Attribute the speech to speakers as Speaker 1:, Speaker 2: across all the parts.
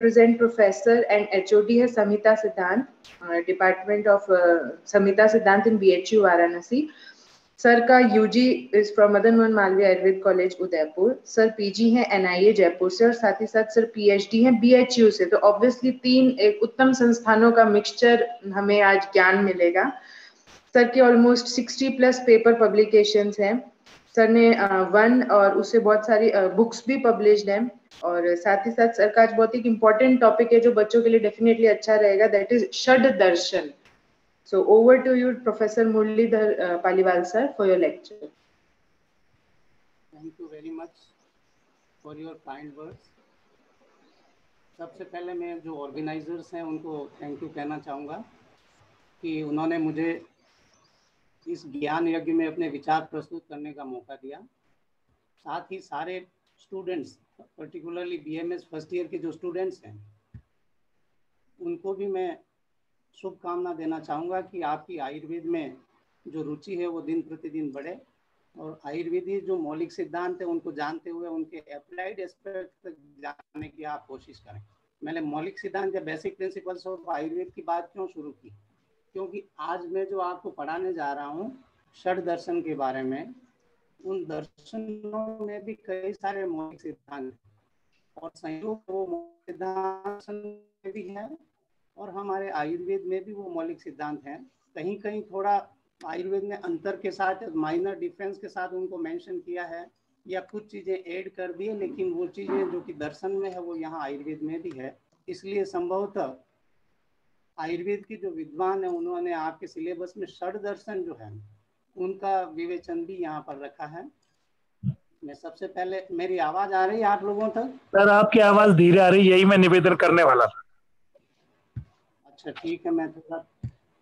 Speaker 1: represent professor and HOD है समिता सिद्धांत, department of Samita सिद्धांत इन BHU वाराणसी। सर का UG is from Madan Mohan Malviya Ayurveda college Udaipur. Sir PG हैं NIA जयपुर से और साथ ही साथ सर PhD हैं BHU से। तो ऑब्वियसली 3 एक उत्तम संस्थानों का मिक्सचर हमें आज ज्ञान मिलेगा। सर के ऑलमोस्ट 60+ पेपर पब्लिकेशंस हैं। सर ने 1 और उससे बहुत सारी बुक्स भी पब्लिश्ड हैं। और साथ ही साथ सर का आज बहुत एक इम्पोर्टेंट टॉपिक है जो बच्चों के लिए डेफिनेटली अच्छा रहेगा, that is Shad Darshan. So over to you, Professor Muralidhar Paliwal sir, for your lecture.
Speaker 2: Thank you very much for your kind words. सबसे पहले मैं जो ऑर्गेनाइजर्स हैं उनको थैंक यू कहना चाहूँगा कि उन्होंने मुझे इस ज्ञान यज्ञ में अपने विचार प्रस्तुत करने का मौका दिया। साथ ही सारे students, particularly BMS first year के जो स्टूडेंट्स हैं, उनको भी मैं शुभकामना देना चाहूँगा कि आपकी आयुर्वेद में जो रुचि है वो दिन प्रतिदिन बढ़े और आयुर्वेदी जो मौलिक सिद्धांत है उनको जानते हुए उनके अप्लाइड एस्पेक्ट तक जाने की आप कोशिश करें। मैंने मौलिक सिद्धांत या बेसिक प्रिंसिपल्स ऑफ आयुर्वेद की बात क्यों शुरू की? क्योंकि आज मैं जो आपको पढ़ाने जा रहा हूँ षड दर्शन के बारे में, उन दर्शनों में भी कई सारे मौलिक सिद्धांत और संयोग वो मौलिक सिद्धांत भी है और हमारे आयुर्वेद में भी वो मौलिक सिद्धांत हैं। कहीं कहीं थोड़ा आयुर्वेद में अंतर के साथ, माइनर डिफरेंस के साथ उनको मेंशन किया है या कुछ चीज़ें ऐड कर दी है, लेकिन वो चीज़ें जो कि दर्शन में है वो यहाँ आयुर्वेद में भी है। इसलिए संभवतः आयुर्वेद के जो विद्वान है उन्होंने आपके सिलेबस में षड दर्शन जो है उनका विवेचन भी यहाँ पर रखा है। मैं सबसे पहले, मेरी आवाज़ आ रही है आप लोगों तक?
Speaker 3: सर आपकी आवाज़ धीरे आ रही, यही मैं निवेदन करने वाला था।
Speaker 2: अच्छा ठीक है, मैं थोड़ा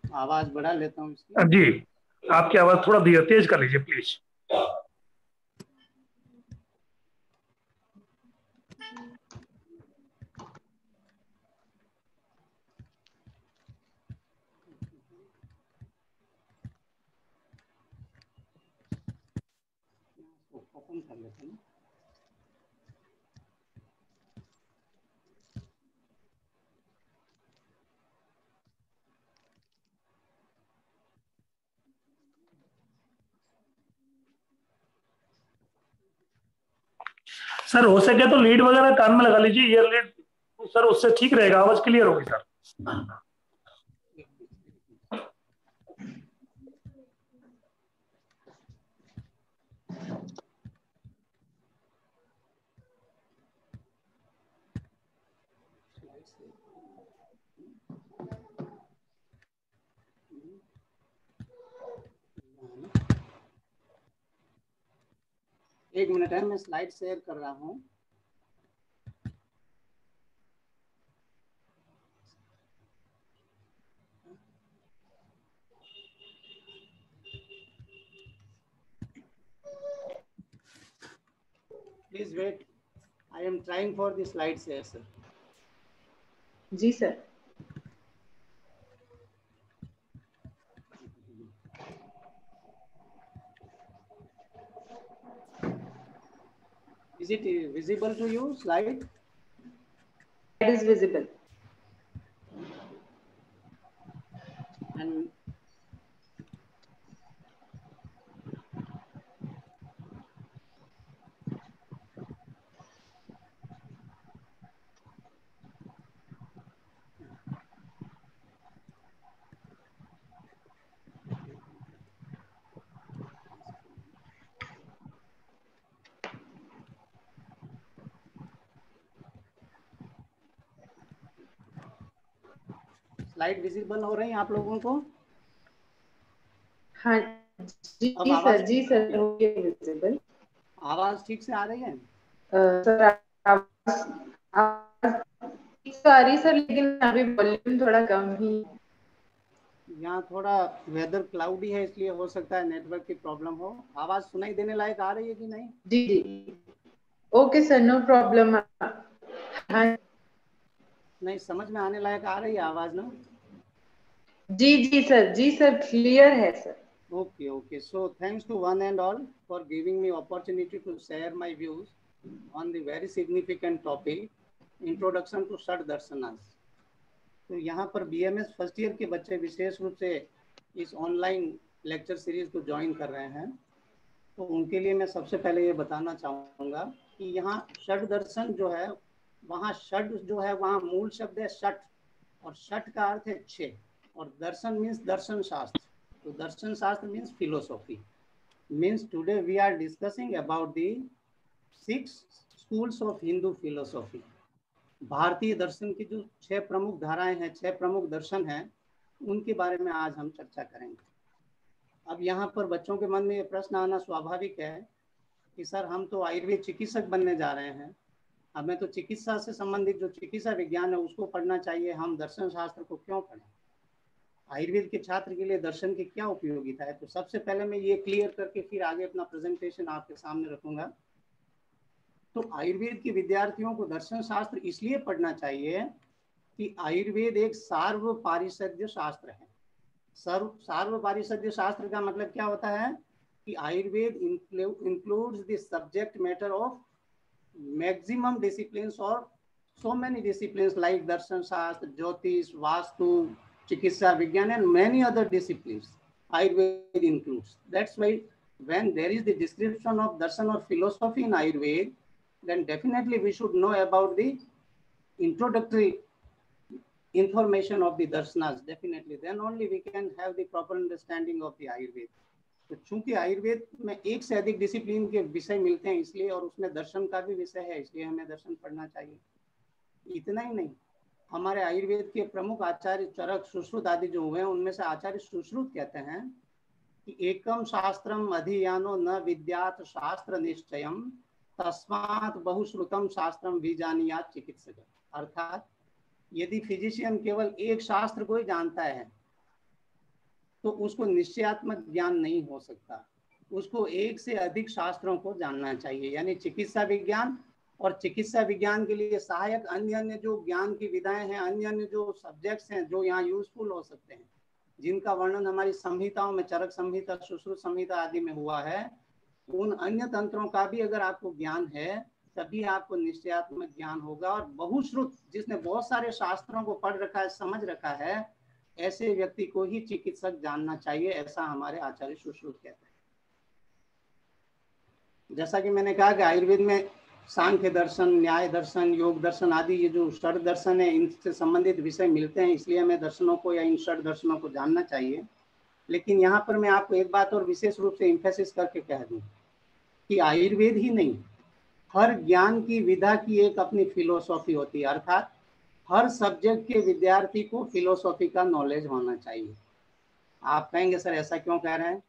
Speaker 2: आवाज़ बढ़ा लेता हूँ इसकी।
Speaker 3: जी, आपकी आवाज़ थोड़ा धीरे तेज कर लीजिए प्लीज।
Speaker 2: ओपन कर लेते हैं।
Speaker 3: सर हो सके तो लीड वगैरह कान में लगा लीजिए, ईयर लीड सर, उससे ठीक रहेगा, आवाज क्लियर होगी सर।
Speaker 2: एक मिनट है, मैं स्लाइड शेयर कर रहा हूँ। Please wait. I am trying for the slide share, sir.
Speaker 1: जी sir.
Speaker 2: Is it visible to you, slide?
Speaker 1: It is visible.
Speaker 2: And slide visible हो रही है आप लोगों को?
Speaker 1: हाँ जी सर, जी सर, हो गया विजिबल।
Speaker 2: आवाज ठीक से आ रही है?
Speaker 1: सर आवाज ठीक से आ रही सर, लेकिन अभी वॉल्यूम थोड़ा कम ही।
Speaker 2: यहाँ थोड़ा वेदर क्लाउडी है इसलिए हो सकता है नेटवर्क की प्रॉब्लम हो। आवाज सुनाई देने लायक आ रही है कि नहीं?
Speaker 1: जी जी, ओके सर, नो प्रॉब्लम। हाँ
Speaker 2: नहीं, समझ में आने लायक आ रही है आवाज ना?
Speaker 1: जी जी सर, जी सर, क्लियर है sir.
Speaker 2: Okay. So thanks to one and all for giving me opportunity to share my views on the very significant topic introduction to Shad Darshanas. तो यहाँ पर BMS फर्स्ट ईयर के बच्चे विशेष रूप से इस ऑनलाइन लेक्चर सीरीज को ज्वाइन कर रहे हैं, तो उनके लिए मैं सबसे पहले ये बताना चाहूँगा कि यहाँ षड दर्शन जो है, वहाँ षड जो है वहाँ मूल शब्द है षट, और षट का अर्थ है 6, और दर्शन मीन्स दर्शन शास्त्र। तो दर्शन शास्त्र means philosophy. Means today we are discussing about the 6 schools of Hindu philosophy. भारतीय दर्शन की जो 6 प्रमुख धाराएं हैं, 6 प्रमुख दर्शन हैं, उनके बारे में आज हम चर्चा करेंगे। अब यहाँ पर बच्चों के मन में ये प्रश्न आना स्वाभाविक है कि सर हम तो आयुर्वेद चिकित्सक बनने जा रहे हैं, हमें तो चिकित्सा से संबंधित जो चिकित्सा विज्ञान है उसको पढ़ना चाहिए, हम दर्शन शास्त्र को क्यों पढ़ें? आयुर्वेद के छात्र के लिए दर्शन की क्या उपयोगिता है? तो सबसे पहले मैं ये क्लियर करके फिर आगे अपना प्रेजेंटेशन आपके सामने रखूंगा। तो आयुर्वेद के विद्यार्थियों को दर्शन शास्त्र इसलिए पढ़ना चाहिए कि आयुर्वेद एक सार्वपारिषद्य शास्त्र है। सार्वपारिषद्य शास्त्र का मतलब क्या होता है कि Ayurveda includes the subject matter of maximum disciplines और so many disciplines like darshan shastra, jyotish, vastu, chikitsa vigyan and many other disciplines Ayurveda includes. That's why when there is the description of darshan or philosophy in Ayurveda, then definitely we should know about the introductory information of the darshanas. Definitely then only we can have the proper understanding of the Ayurveda. तो चूंकि आयुर्वेद में एक से अधिक discipline के विषय मिलते हैं इसलिए, और उसमें दर्शन का भी विषय है, इसलिए हमें दर्शन पढ़ना चाहिए। इतना ही नहीं, हमारे आयुर्वेद के प्रमुख आचार्य चरक, सुश्रुत आदि जो हुए हैं, उनमें से आचार्य सुश्रुत कहते हैं कि एकम शास्त्रम अधियानो न विद्यात शास्त्र निश्चयम तस्मात् बहुश्रुतम शास्त्रम विजानियात चिकित्सक। अर्थात यदि फिजिशियन केवल एक शास्त्र को ही जानता है तो उसको निश्चयात्मक ज्ञान नहीं हो सकता, उसको एक से अधिक शास्त्रों को जानना चाहिए। यानी चिकित्सा विज्ञान और चिकित्सा विज्ञान के लिए सहायक अन्य अन्य जो ज्ञान की विधाएं हैं, अन्य अन्य जो सब्जेक्ट्स हैं जो यहाँ यूजफुल हो सकते हैं, जिनका वर्णन हमारी संहिताओं में, चरक संहिता, सुश्रुत संहिता आदि में हुआ है, उन अन्य तंत्रों का भी अगर आपको ज्ञान है तभी आपको निश्चयात्मक ज्ञान होगा। और बहुश्रुत, जिसने बहुत सारे शास्त्रों को पढ़ रखा है, समझ रखा है, ऐसे व्यक्ति को ही चिकित्सक जानना चाहिए, ऐसा हमारे आचार्य सुश्रुत कहते हैं। जैसा कि मैंने कहा कि आयुर्वेद में सांख्य दर्शन, न्याय दर्शन, योग दर्शन आदि ये जो षड दर्शन है, इनसे संबंधित विषय मिलते हैं, इसलिए हमें दर्शनों को या इन षड दर्शनों को जानना चाहिए। लेकिन यहाँ पर मैं आपको एक बात और विशेष रूप से इम्फेसिस करके कह दूं कि आयुर्वेद ही नहीं, हर ज्ञान की विधा की एक अपनी फिलोसॉफी होती है। अर्थात हर सब्जेक्ट के विद्यार्थी को फिलोसॉफी का नॉलेज होना चाहिए। आप कहेंगे सर ऐसा क्यों कह रहे हैं?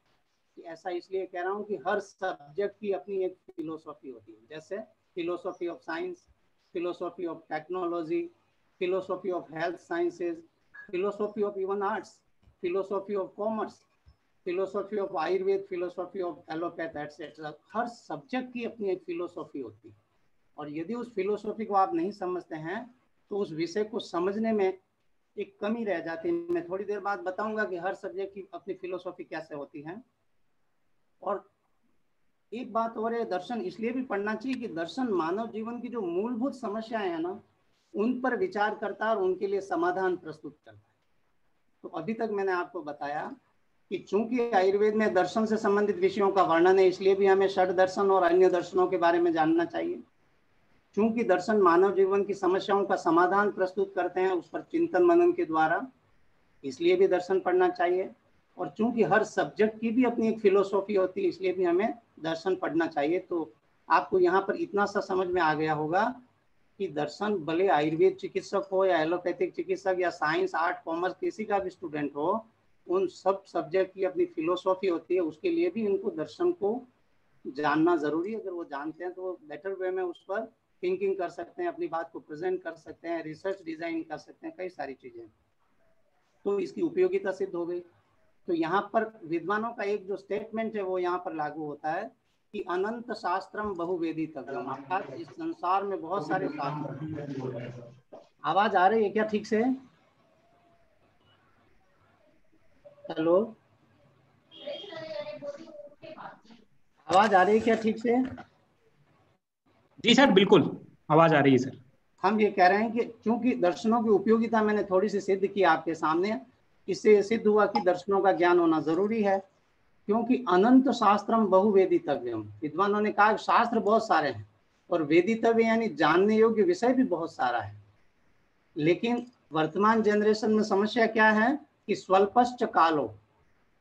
Speaker 2: कि ऐसा इसलिए कह रहा हूँ कि हर सब्जेक्ट की अपनी एक फिलोसॉफी होती है। जैसे philosophy of science, philosophy of technology, philosophy of health sciences, philosophy of even arts, philosophy of commerce, philosophy of Ayurveda, philosophy of allopath etcetera. Her subject की अपनी एक फिलोसॉफी होती है, और यदि उस फिलोसॉफी को आप नहीं समझते हैं तो उस विषय को समझने में एक कमी रह जाती है। मैं थोड़ी देर बाद बताऊंगा कि हर सब्जेक्ट की अपनी फिलोसॉफी कैसे होती है। और एक बात और है, दर्शन इसलिए भी पढ़ना चाहिए कि दर्शन मानव जीवन की जो मूलभूत समस्याएं हैं ना, उन पर विचार करता है और उनके लिए समाधान प्रस्तुत करता है। तो अभी तक मैंने आपको बताया कि चूंकि आयुर्वेद में दर्शन से संबंधित विषयों का वर्णन है, इसलिए भी हमें षड दर्शन और अन्य दर्शनों के बारे में जानना चाहिए। चूंकि दर्शन मानव जीवन की समस्याओं का समाधान प्रस्तुत करते हैं उस पर चिंतन मनन के द्वारा, इसलिए भी दर्शन पढ़ना चाहिए। और चूंकि हर सब्जेक्ट की भी अपनी एक फिलोसॉफी होती है, इसलिए भी हमें दर्शन पढ़ना चाहिए। तो आपको यहाँ पर इतना सा समझ में आ गया होगा कि दर्शन भले आयुर्वेद चिकित्सक हो या एलोपैथिक चिकित्सक या साइंस, आर्ट, कॉमर्स किसी का भी स्टूडेंट हो, उन सब सब्जेक्ट की अपनी फिलोसॉफी होती है। उसके लिए भी इनको दर्शन को जानना जरूरी है। अगर वो जानते हैं तो वो बेटर वे में उस पर थिंकिंग कर सकते हैं, अपनी बात को प्रेजेंट कर सकते हैं, रिसर्च डिजाइन कर सकते हैं, कई सारी चीजें, तो इसकी उपयोगिता सिद्ध हो गई। तो यहाँ पर विद्वानों का एक जो स्टेटमेंट है वो यहाँ पर लागू होता है कि अनंत शास्त्रम बहुवेदितव्यम, अर्थात इस संसार में बहुत सारे शास्त्र। आवाज आ रही है क्या ठीक से? हेलो, आवाज आ रही है क्या ठीक से?
Speaker 4: जी सर, बिल्कुल आवाज आ रही है सर।
Speaker 2: हम ये कह रहे हैं कि क्योंकि दर्शनों की उपयोगिता मैंने थोड़ी सी सिद्ध की आपके सामने, इससे सिद्ध हुआ कि दर्शनों का ज्ञान होना जरूरी है, क्योंकि अनंत शास्त्रम बहुवेदितव्यम। विद्वानों ने कहा शास्त्र बहुत सारे हैं और वेदितव्य यानी जानने योग्य विषय भी बहुत सारा है। लेकिन वर्तमान जनरेशन में समस्या क्या है कि स्वल्पश्च कालो,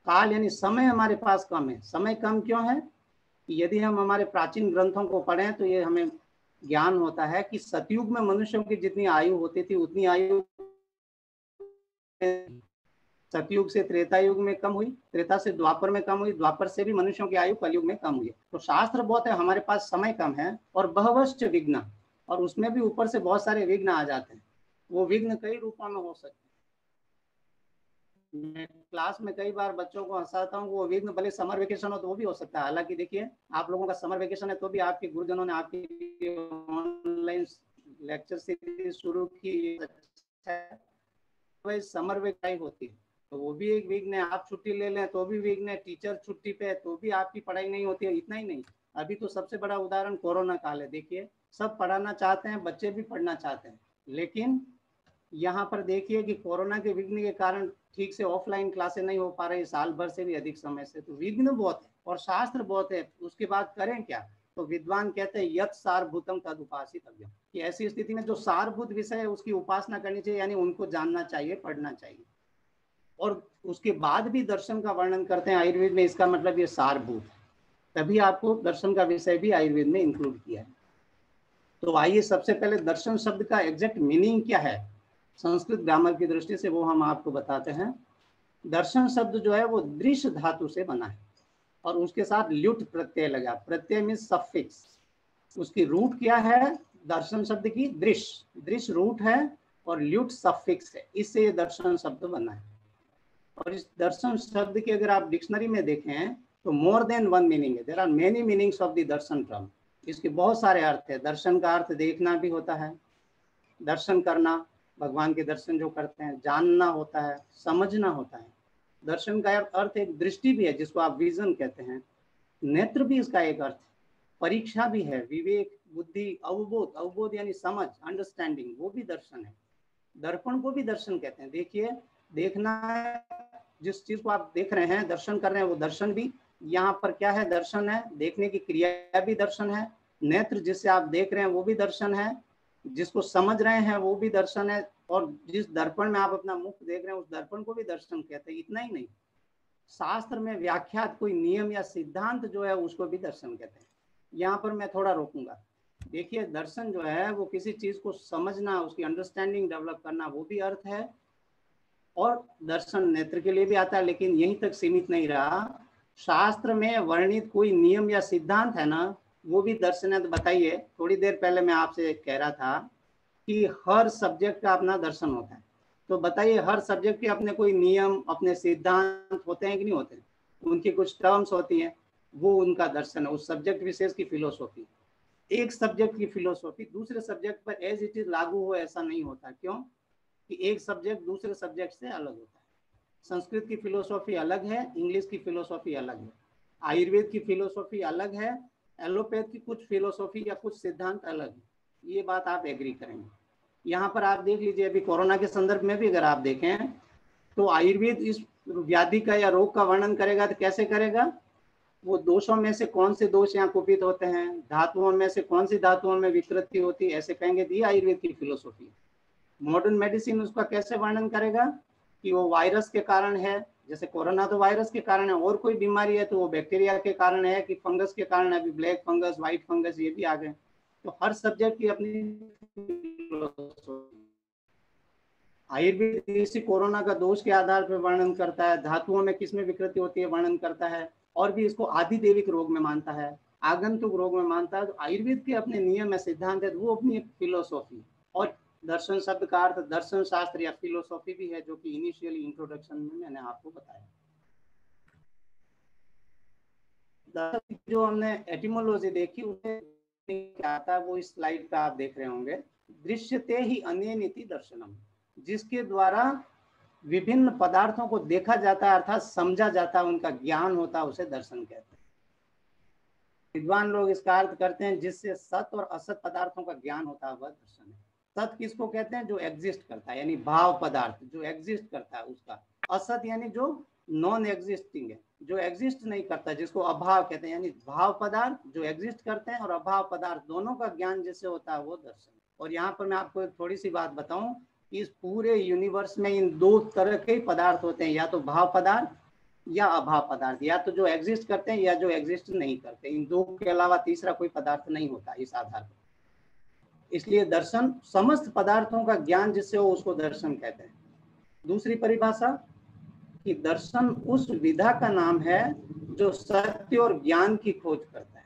Speaker 2: काल यानी समय हमारे पास कम है। समय कम क्यों है? यदि हम हमारे प्राचीन ग्रंथों को पढ़ें तो ये हमें ज्ञान होता है कि सतयुग में मनुष्यों की जितनी आयु होती थी उतनी आयु सतयुग से त्रेता युग में कम हुई, त्रेता से द्वापर में कम हुई, द्वापर से भी मनुष्यों की आयु कलयुग में कम हुई। तो शास्त्र बहुत है, हमारे पास समय कम है। और बहवश्च विघ्न, और उसमें भी ऊपर से बहुत सारे विघ्न आ जाते हैं। वो विघ्न कई रूपों में हो सकते हैं। मैं क्लास में कई बार बच्चों को हंसाता हूँ, वो विघ्न भले समर वेकेशन हो तो वो भी हो सकता है। हालांकि देखिए आप लोगों का समर वेकेशन है तो भी आपके गुरुजनों ने आपकी ऑनलाइन लेक्चर सीरीज शुरू की, समर वेकेशन होती है तो वो भी एक विघ्न है। आप छुट्टी ले लें तो भी विघ्न है, टीचर छुट्टी पे है तो भी आपकी पढ़ाई नहीं होती है। इतना ही नहीं, अभी तो सबसे बड़ा उदाहरण कोरोना काल है। देखिए सब पढ़ाना चाहते हैं, बच्चे भी पढ़ना चाहते हैं, लेकिन यहाँ पर देखिए कि कोरोना के विघ्न के कारण ठीक से ऑफलाइन क्लासेस नहीं हो पा रही, साल भर से भी अधिक समय से। तो विघ्न बहुत है और शास्त्र बहुत है, उसके बाद करें क्या? तो विद्वान कहते हैं यत् सारभूतम तद उपासितव्यम, कि ऐसी स्थिति में जो सारभूत विषय है उसकी उपासना करनी चाहिए, यानी उनको जानना चाहिए, पढ़ना चाहिए। और उसके बाद भी दर्शन का वर्णन करते हैं आयुर्वेद में, इसका मतलब ये सारभूत है, तभी आपको दर्शन का विषय भी आयुर्वेद में इंक्लूड किया है। तो आइए सबसे पहले दर्शन शब्द का एग्जैक्ट मीनिंग क्या है संस्कृत ग्रामर की दृष्टि से, वो हम आपको बताते हैं। दर्शन शब्द जो है वो दृश्य धातु से बना है और उसके साथ ल्युट प्रत्यय लगा। प्रत्यय मीन सफिक्स। उसकी रूट क्या है? दर्शन शब्द की दृश्य, दृश्य रूट है और ल्युट सफिक्स है, इससे ये दर्शन शब्द बना है। और इस दर्शन शब्द की अगर आप डिक्शनरी में देखें तो मोर देन वन मीनिंग है। There are many meanings of the darshan term. इसके बहुत सारे अर्थ है। दर्शन का अर्थ देखना भी होता है, दर्शन करना, भगवान के दर्शन जो करते हैं, जानना होता है, समझना होता है। दर्शन का अर्थ एक दृष्टि भी है जिसको आप विजन कहते हैं। नेत्र भी इसका एक अर्थ है। परीक्षा भी है, विवेक, बुद्धि, अवबोध, अवबोध यानी समझ, अंडरस्टैंडिंग, वो भी दर्शन है। दर्पण को भी दर्शन कहते हैं। देखिए देखना है, जिस चीज को आप देख रहे हैं, दर्शन कर रहे हैं, वो दर्शन भी यहाँ पर क्या है? दर्शन है। देखने की क्रिया भी दर्शन है। नेत्र जिससे आप देख रहे हैं वो भी दर्शन है, जिसको समझ रहे हैं वो भी दर्शन है, और जिस दर्पण में आप अपना मुख देख रहे हैं उस दर्पण को भी दर्शन कहते हैं। इतना ही नहीं, शास्त्र में व्याख्यात कोई नियम या सिद्धांत जो है उसको भी दर्शन कहते हैं। यहाँ पर मैं थोड़ा रोकूंगा। देखिए दर्शन जो है वो किसी चीज को समझना, उसकी अंडरस्टैंडिंग डेवलप करना, वो भी अर्थ है। और दर्शन नेत्र के लिए भी आता है, लेकिन यहीं तक सीमित नहीं रहा। शास्त्र में वर्णित कोई नियम या सिद्धांत है ना, वो भी दर्शन है। तो बताइए, थोड़ी देर पहले मैं आपसे कह रहा था कि हर सब्जेक्ट का अपना दर्शन होता है। तो बताइए हर सब्जेक्ट के अपने कोई नियम, अपने सिद्धांत होते हैं कि नहीं होते? उनकी कुछ टर्म्स होती हैं, वो उनका दर्शन है, उस सब्जेक्ट विशेष की फिलोसॉफी। एक सब्जेक्ट की फिलोसॉफी दूसरे सब्जेक्ट पर एज इट इज लागू हो ऐसा नहीं होता। क्यों? कि एक सब्जेक्ट दूसरे सब्जेक्ट से अलग होता है। संस्कृत की फिलोसॉफी अलग है, इंग्लिश की फिलोसॉफी अलग है, आयुर्वेद की फिलोसॉफी अलग है, एलोपैथ की कुछ फिलोसॉफी या कुछ सिद्धांत अलग है। ये बात आप एग्री करेंगे। यहाँ पर आप देख लीजिए, अभी कोरोना के संदर्भ में भी अगर आप देखें तो आयुर्वेद इस व्याधि का या रोग का वर्णन करेगा तो कैसे करेगा? वो दोषों में से कौन से दोष यहाँ कुपित होते हैं, धातुओं में से कौन सी धातुओं में विकृति होती है, ऐसे कहेंगे। दी आयुर्वेद की फिलोसॉफी। मॉडर्न मेडिसिन उसका कैसे वर्णन करेगा कि वो वायरस के कारण है, जैसे कोरोना तो वायरस के कारण है, और कोई बीमारी है तो वो बैक्टीरिया के कारण है कि फंगस के कारण है। अभी ब्लैक फंगस, व्हाइट फंगस ये भी आ गए। तो हर सब्जेक्ट की अपनी आयुर्वेद इसी कोरोना का दोष के आधार पर वर्णन करता है, धातुओं में किसमें विकृति होती है वर्णन करता है, और भी इसको आदिदेविक रोग में मानता है, आगंतुक रोग में मानता है। तो आयुर्वेद के अपने नियम है, सिद्धांत है, वो अपनी फिलोसॉफी। और दर्शन शब्द का अर्थ दर्शन शास्त्र या फिलोसॉफी भी है, जो कि इनिशियली इंट्रोडक्शन में मैंने आपको बताया। जो हमने एटिमोलॉजी देखी उसे क्या आता है, वो इस स्लाइड पे आप देख रहे होंगे। दृश्यते ही अनेनिति दर्शनम, जिसके द्वारा विभिन्न पदार्थों को देखा जाता है अर्थात समझा जाता है, उनका ज्ञान होता है, उसे दर्शन कहते हैं। विद्वान लोग इसका अर्थ करते हैं जिससे सत और असत पदार्थों का ज्ञान होता है वह दर्शन है। सत किसको कहते हैं? जो एग्जिस्ट करता है, यानी भाव पदार्थ जो एग्जिस्ट करता है उसका। असत यानी जो नॉन एग्जिस्टिंग है, जो एग्जिस्ट नहीं करता, जिसको अभाव कहते हैं। यानी भाव पदार्थ जो एग्जिस्ट करते हैं और अभाव पदार्थ दोनों का ज्ञान जिससे होता है वो दर्शन। और यहाँ पर मैं आपको एक थोड़ी सी बात बताऊं, इस पूरे यूनिवर्स में इन दो तरह के पदार्थ होते हैं, या तो भाव पदार्थ या अभाव पदार्थ, या तो जो एग्जिस्ट करते हैं या जो एग्जिस्ट नहीं करते। इन दो के अलावा तीसरा कोई पदार्थ नहीं होता इस आधार पर। इसलिए दर्शन समस्त पदार्थों का ज्ञान जिससे हो उसको दर्शन कहते हैं। दूसरी परिभाषा कि दर्शन उस विधा का नाम है जो सत्य और ज्ञान की खोज करता है।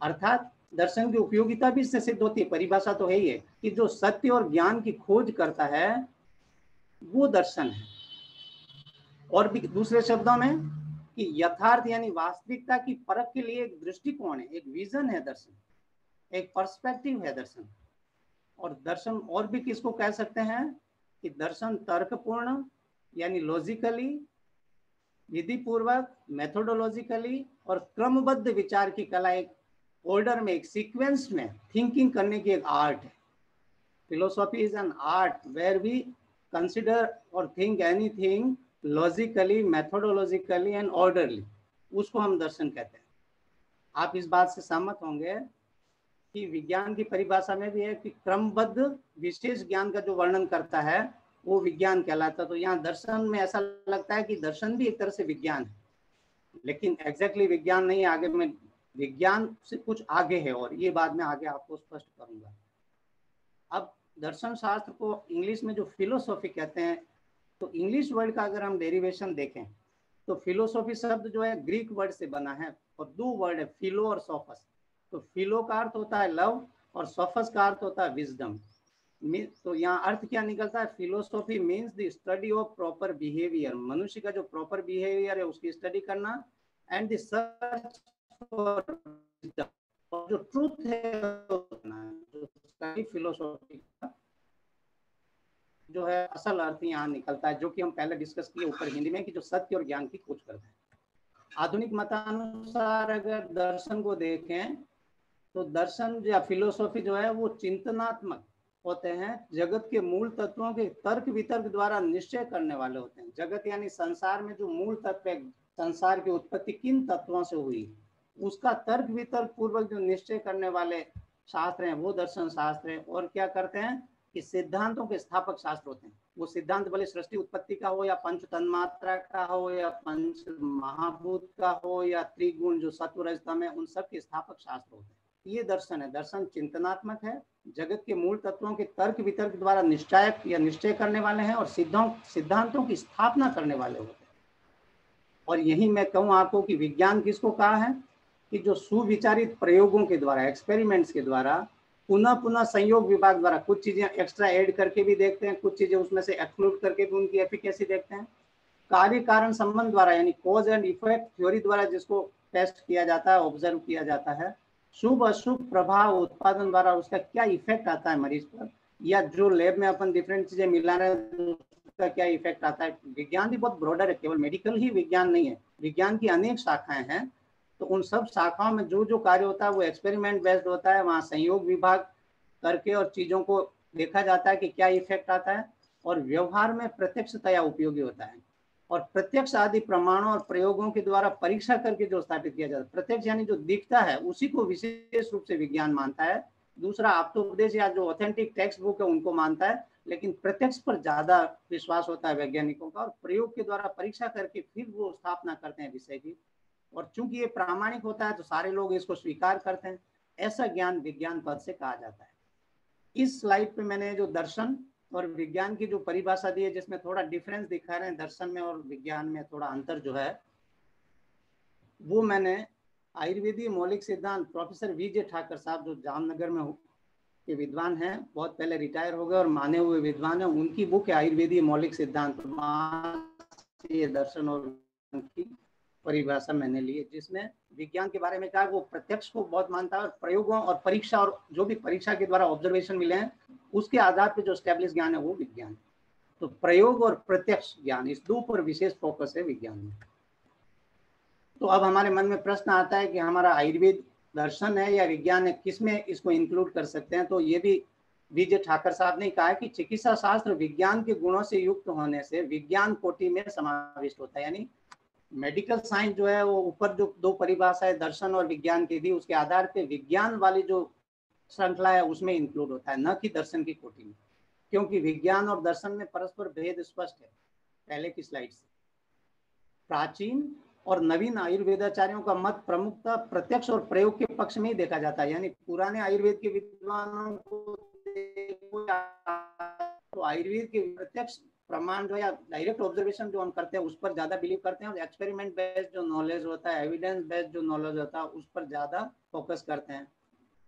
Speaker 2: अर्थात दर्शन की उपयोगिता भी इससे सिद्ध होती है, परिभाषा तो है ही है कि जो सत्य और ज्ञान की खोज करता है वो दर्शन है। और भी दूसरे शब्दों में कि यथार्थ यानी वास्तविकता की परख के लिए एक दृष्टिकोण है, एक विजन है दर्शन, एक पर्सपेक्टिव है दर्शन। और दर्शन और भी किसको कह सकते हैं कि दर्शन तर्कपूर्ण यानी लॉजिकली, विधि पूर्वक, मेथोडोलॉजिकली और क्रमबद्ध विचार की कला, एक ऑर्डर में, एक सीक्वेंस में थिंकिंग करने की एक आर्ट है। Philosophy is an art where we consider or think anything logically, methodologically and orderly, उसको हम दर्शन कहते हैं। आप इस बात से सहमत होंगे कि विज्ञान की परिभाषा में भी है कि क्रमबद्ध विशेष ज्ञान का जो वर्णन करता है वो विज्ञान कहलाता है। तो यहाँ दर्शन में ऐसा लगता है कि दर्शन भी एक तरह से विज्ञान है, लेकिन एग्जैक्टली विज्ञान नहीं, आगे में विज्ञान से कुछ आगे है, और ये बाद में आगे आपको स्पष्ट करूंगा। अब दर्शन शास्त्र को इंग्लिश में जो फिलोसॉफी कहते हैं, तो इंग्लिश वर्ड का अगर हम डेरिवेशन देखें तो फिलोसॉफी शब्द जो है ग्रीक वर्ड से बना है, और दो वर्ड है फिलो और सोफस। तो फिलो का अर्थ होता है लव और सोफस का अर्थ होता है विजडम। तो यहाँ अर्थ क्या निकलता है? Philosophy means the study of proper behaviour, मनुष्य का जो प्रॉपर बिहेवियर है उसकी स्टडी करना, and the search for wisdom, और जो ट्रूथ है जो स्टडी फिलोसॉफी का जो है असल अर्थ यहाँ निकलता है, जो कि हम पहले डिस्कस किए ऊपर हिंदी में, कि जो सत्य और ज्ञान की खोज करता है। आधुनिक मतानुसार अगर दर्शन को देखें तो दर्शन या फिलोसॉफी जो है वो चिंतनात्मक होते हैं, जगत के मूल तत्वों के तर्क वितर्क द्वारा निश्चय करने वाले होते हैं। जगत यानी संसार में जो मूल तत्व है, संसार की उत्पत्ति किन तत्वों से हुई, उसका तर्क वितर्क पूर्वक जो निश्चय करने वाले शास्त्र हैं वो दर्शन शास्त्र है। और क्या करते हैं कि सिद्धांतों के स्थापक शास्त्र होते हैं। वो सिद्धांत भले सृष्टि उत्पत्ति का हो, या पंच तन्मात्रा का हो, या पंच महाभूत का हो, या त्रिगुण जो सत्व रज तम है, उन सब के स्थापक शास्त्र होते हैं। ये दर्शन है। दर्शन चिंतनात्मक है, जगत के मूल तत्वों के तर्क वितर्क द्वारा निश्चय या निश्चय करने वाले हैं, और सिद्धांतों की स्थापना करने वाले होते हैं। और यही मैं कहूँ आपको कि विज्ञान किसको कहा है कि जो सुविचारित प्रयोगों के द्वारा, एक्सपेरिमेंट्स के द्वारा, पुनः पुनः संयोग विभाग द्वारा कुछ चीजें एक्स्ट्रा ऐड करके भी देखते हैं, कुछ चीजें उसमें से एक्सक्लूड करके भी उनकी एफिकेसी देखते हैं। कार्य कारण संबंध द्वारा यानी कॉज एंड इफेक्ट थ्योरी द्वारा जिसको टेस्ट किया जाता है, ऑब्जर्व किया जाता है। शुभ अशुभ प्रभाव उत्पादन द्वारा उसका क्या इफेक्ट आता है मरीज पर, या जो लैब में अपन डिफरेंट चीजें मिला रहे हैं उसका क्या इफेक्ट आता है। विज्ञान भी बहुत ब्रॉडर है, केवल मेडिकल ही विज्ञान नहीं है, विज्ञान की अनेक शाखाएं हैं। तो उन सब शाखाओं में जो जो कार्य होता है वो एक्सपेरिमेंट बेस्ड होता है। वहाँ संयोग विभाग करके और चीजों को देखा जाता है कि क्या इफेक्ट आता है, और व्यवहार में प्रत्यक्षतया उपयोगी होता है। और प्रत्यक्ष आदि प्रमाणों और प्रयोगों के द्वारा परीक्षा करके जो स्थापित किया जाता है, प्रत्यक्ष यानी जो दिखता है उसी को विशेष रूप से विज्ञान मानता है। दूसरा आप्तोपदेश या जो ऑथेंटिक टेक्स्ट बुक है उनको मानता है, लेकिन प्रत्यक्ष पर ज्यादा विश्वास होता है वैज्ञानिकों का, और प्रयोग के द्वारा परीक्षा करके फिर वो स्थापना करते हैं विषय की। और चूंकि ये प्रामाणिक होता है तो सारे लोग इसको स्वीकार करते हैं। ऐसा ज्ञान विज्ञान पद से कहा जाता है। इस स्लाइड पे मैंने जो दर्शन और विज्ञान की जो परिभाषा दी है, जिसमें थोड़ा डिफरेंस दिखा रहे हैं दर्शन में और विज्ञान में, थोड़ा अंतर जो है वो मैंने आयुर्वेदीय मौलिक सिद्धांत प्रोफेसर वीजे ठाकर साहब जो जामनगर में के विद्वान हैं, बहुत पहले रिटायर हो गए और माने हुए विद्वान हैं, उनकी बुक है आयुर्वेदीय मौलिक सिद्धांत। ये दर्शन और की परिभाषा मैंने ली है, जिसमें विज्ञान के बारे में कहा वो प्रत्यक्ष को बहुत मानता है, और प्रयोगों और परीक्षा और जो भी परीक्षा के द्वारा ऑब्जर्वेशन मिले हैं उसके आधार पर जो स्टैब्लिश ज्ञान है वो विज्ञान। तो प्रयोग और प्रत्यक्ष ज्ञान, इस दो पर विशेष फोकस है विज्ञान में। तो अब हमारे मन में प्रश्न आता है कि हमारा आयुर्वेद दर्शन है या विज्ञान है, किसमें इसको इंक्लूड कर सकते हैं। तो ये भी विजय ठाकर साहब ने कहा कि चिकित्सा शास्त्र विज्ञान के गुणों से युक्त होने से विज्ञान कोटि में समाविष्ट होता है। यानी मेडिकल साइंस जो है वो ऊपर जो दो परिभाषाएं दर्शन और विज्ञान की दी, उसके आधार पे विज्ञान वाली जो श्रृंखला है उसमें इंक्लूड होता है, न कि दर्शन की कोटि में, क्योंकि विज्ञान और दर्शन में परस्पर भेद स्पष्ट है पहले की स्लाइड से। प्राचीन और नवीन आयुर्वेदाचार्यों का मत प्रमुखता प्रत्यक्ष और प्रयोग के पक्ष में ही देखा जाता है। यानी पुराने आयुर्वेद के विद्वानों को तो आयुर्वेद के प्रत्यक्ष प्रमाण जो या डायरेक्ट ऑब्जर्वेशन जो हम करते हैं उस पर ज्यादा बिलीव करते हैं, और एक्सपेरिमेंट बेस्ड जो नॉलेज होता है, एविडेंस बेस्ड जो नॉलेज होता है उस पर ज्यादा फोकस करते हैं।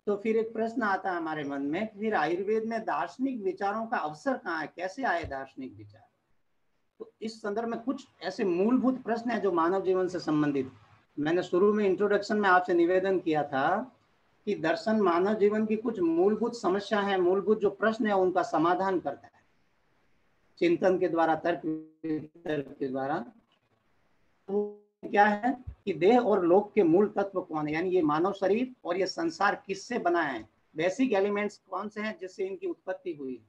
Speaker 2: तो फिर एक प्रश्न आता है हमारे मन में, फिर आयुर्वेद में दार्शनिक विचारों का अवसर कहाँ है, कैसे आए दार्शनिक विचार? तो इस संदर्भ में कुछ ऐसे मूलभूत प्रश्न हैं जो मानव जीवन से संबंधित। मैंने शुरू में इंट्रोडक्शन में आपसे निवेदन किया था कि दर्शन मानव जीवन की कुछ मूलभूत समस्या है, मूलभूत जो प्रश्न है उनका समाधान करता है चिंतन के द्वारा, तर्क के द्वारा। तो क्या है कि देह और लोक के मूल तत्व कौन है, यानी ये मानव शरीर और ये संसार किससे बना है, बेसिक एलिमेंट्स कौन से हैं जिससे इनकी उत्पत्ति हुई।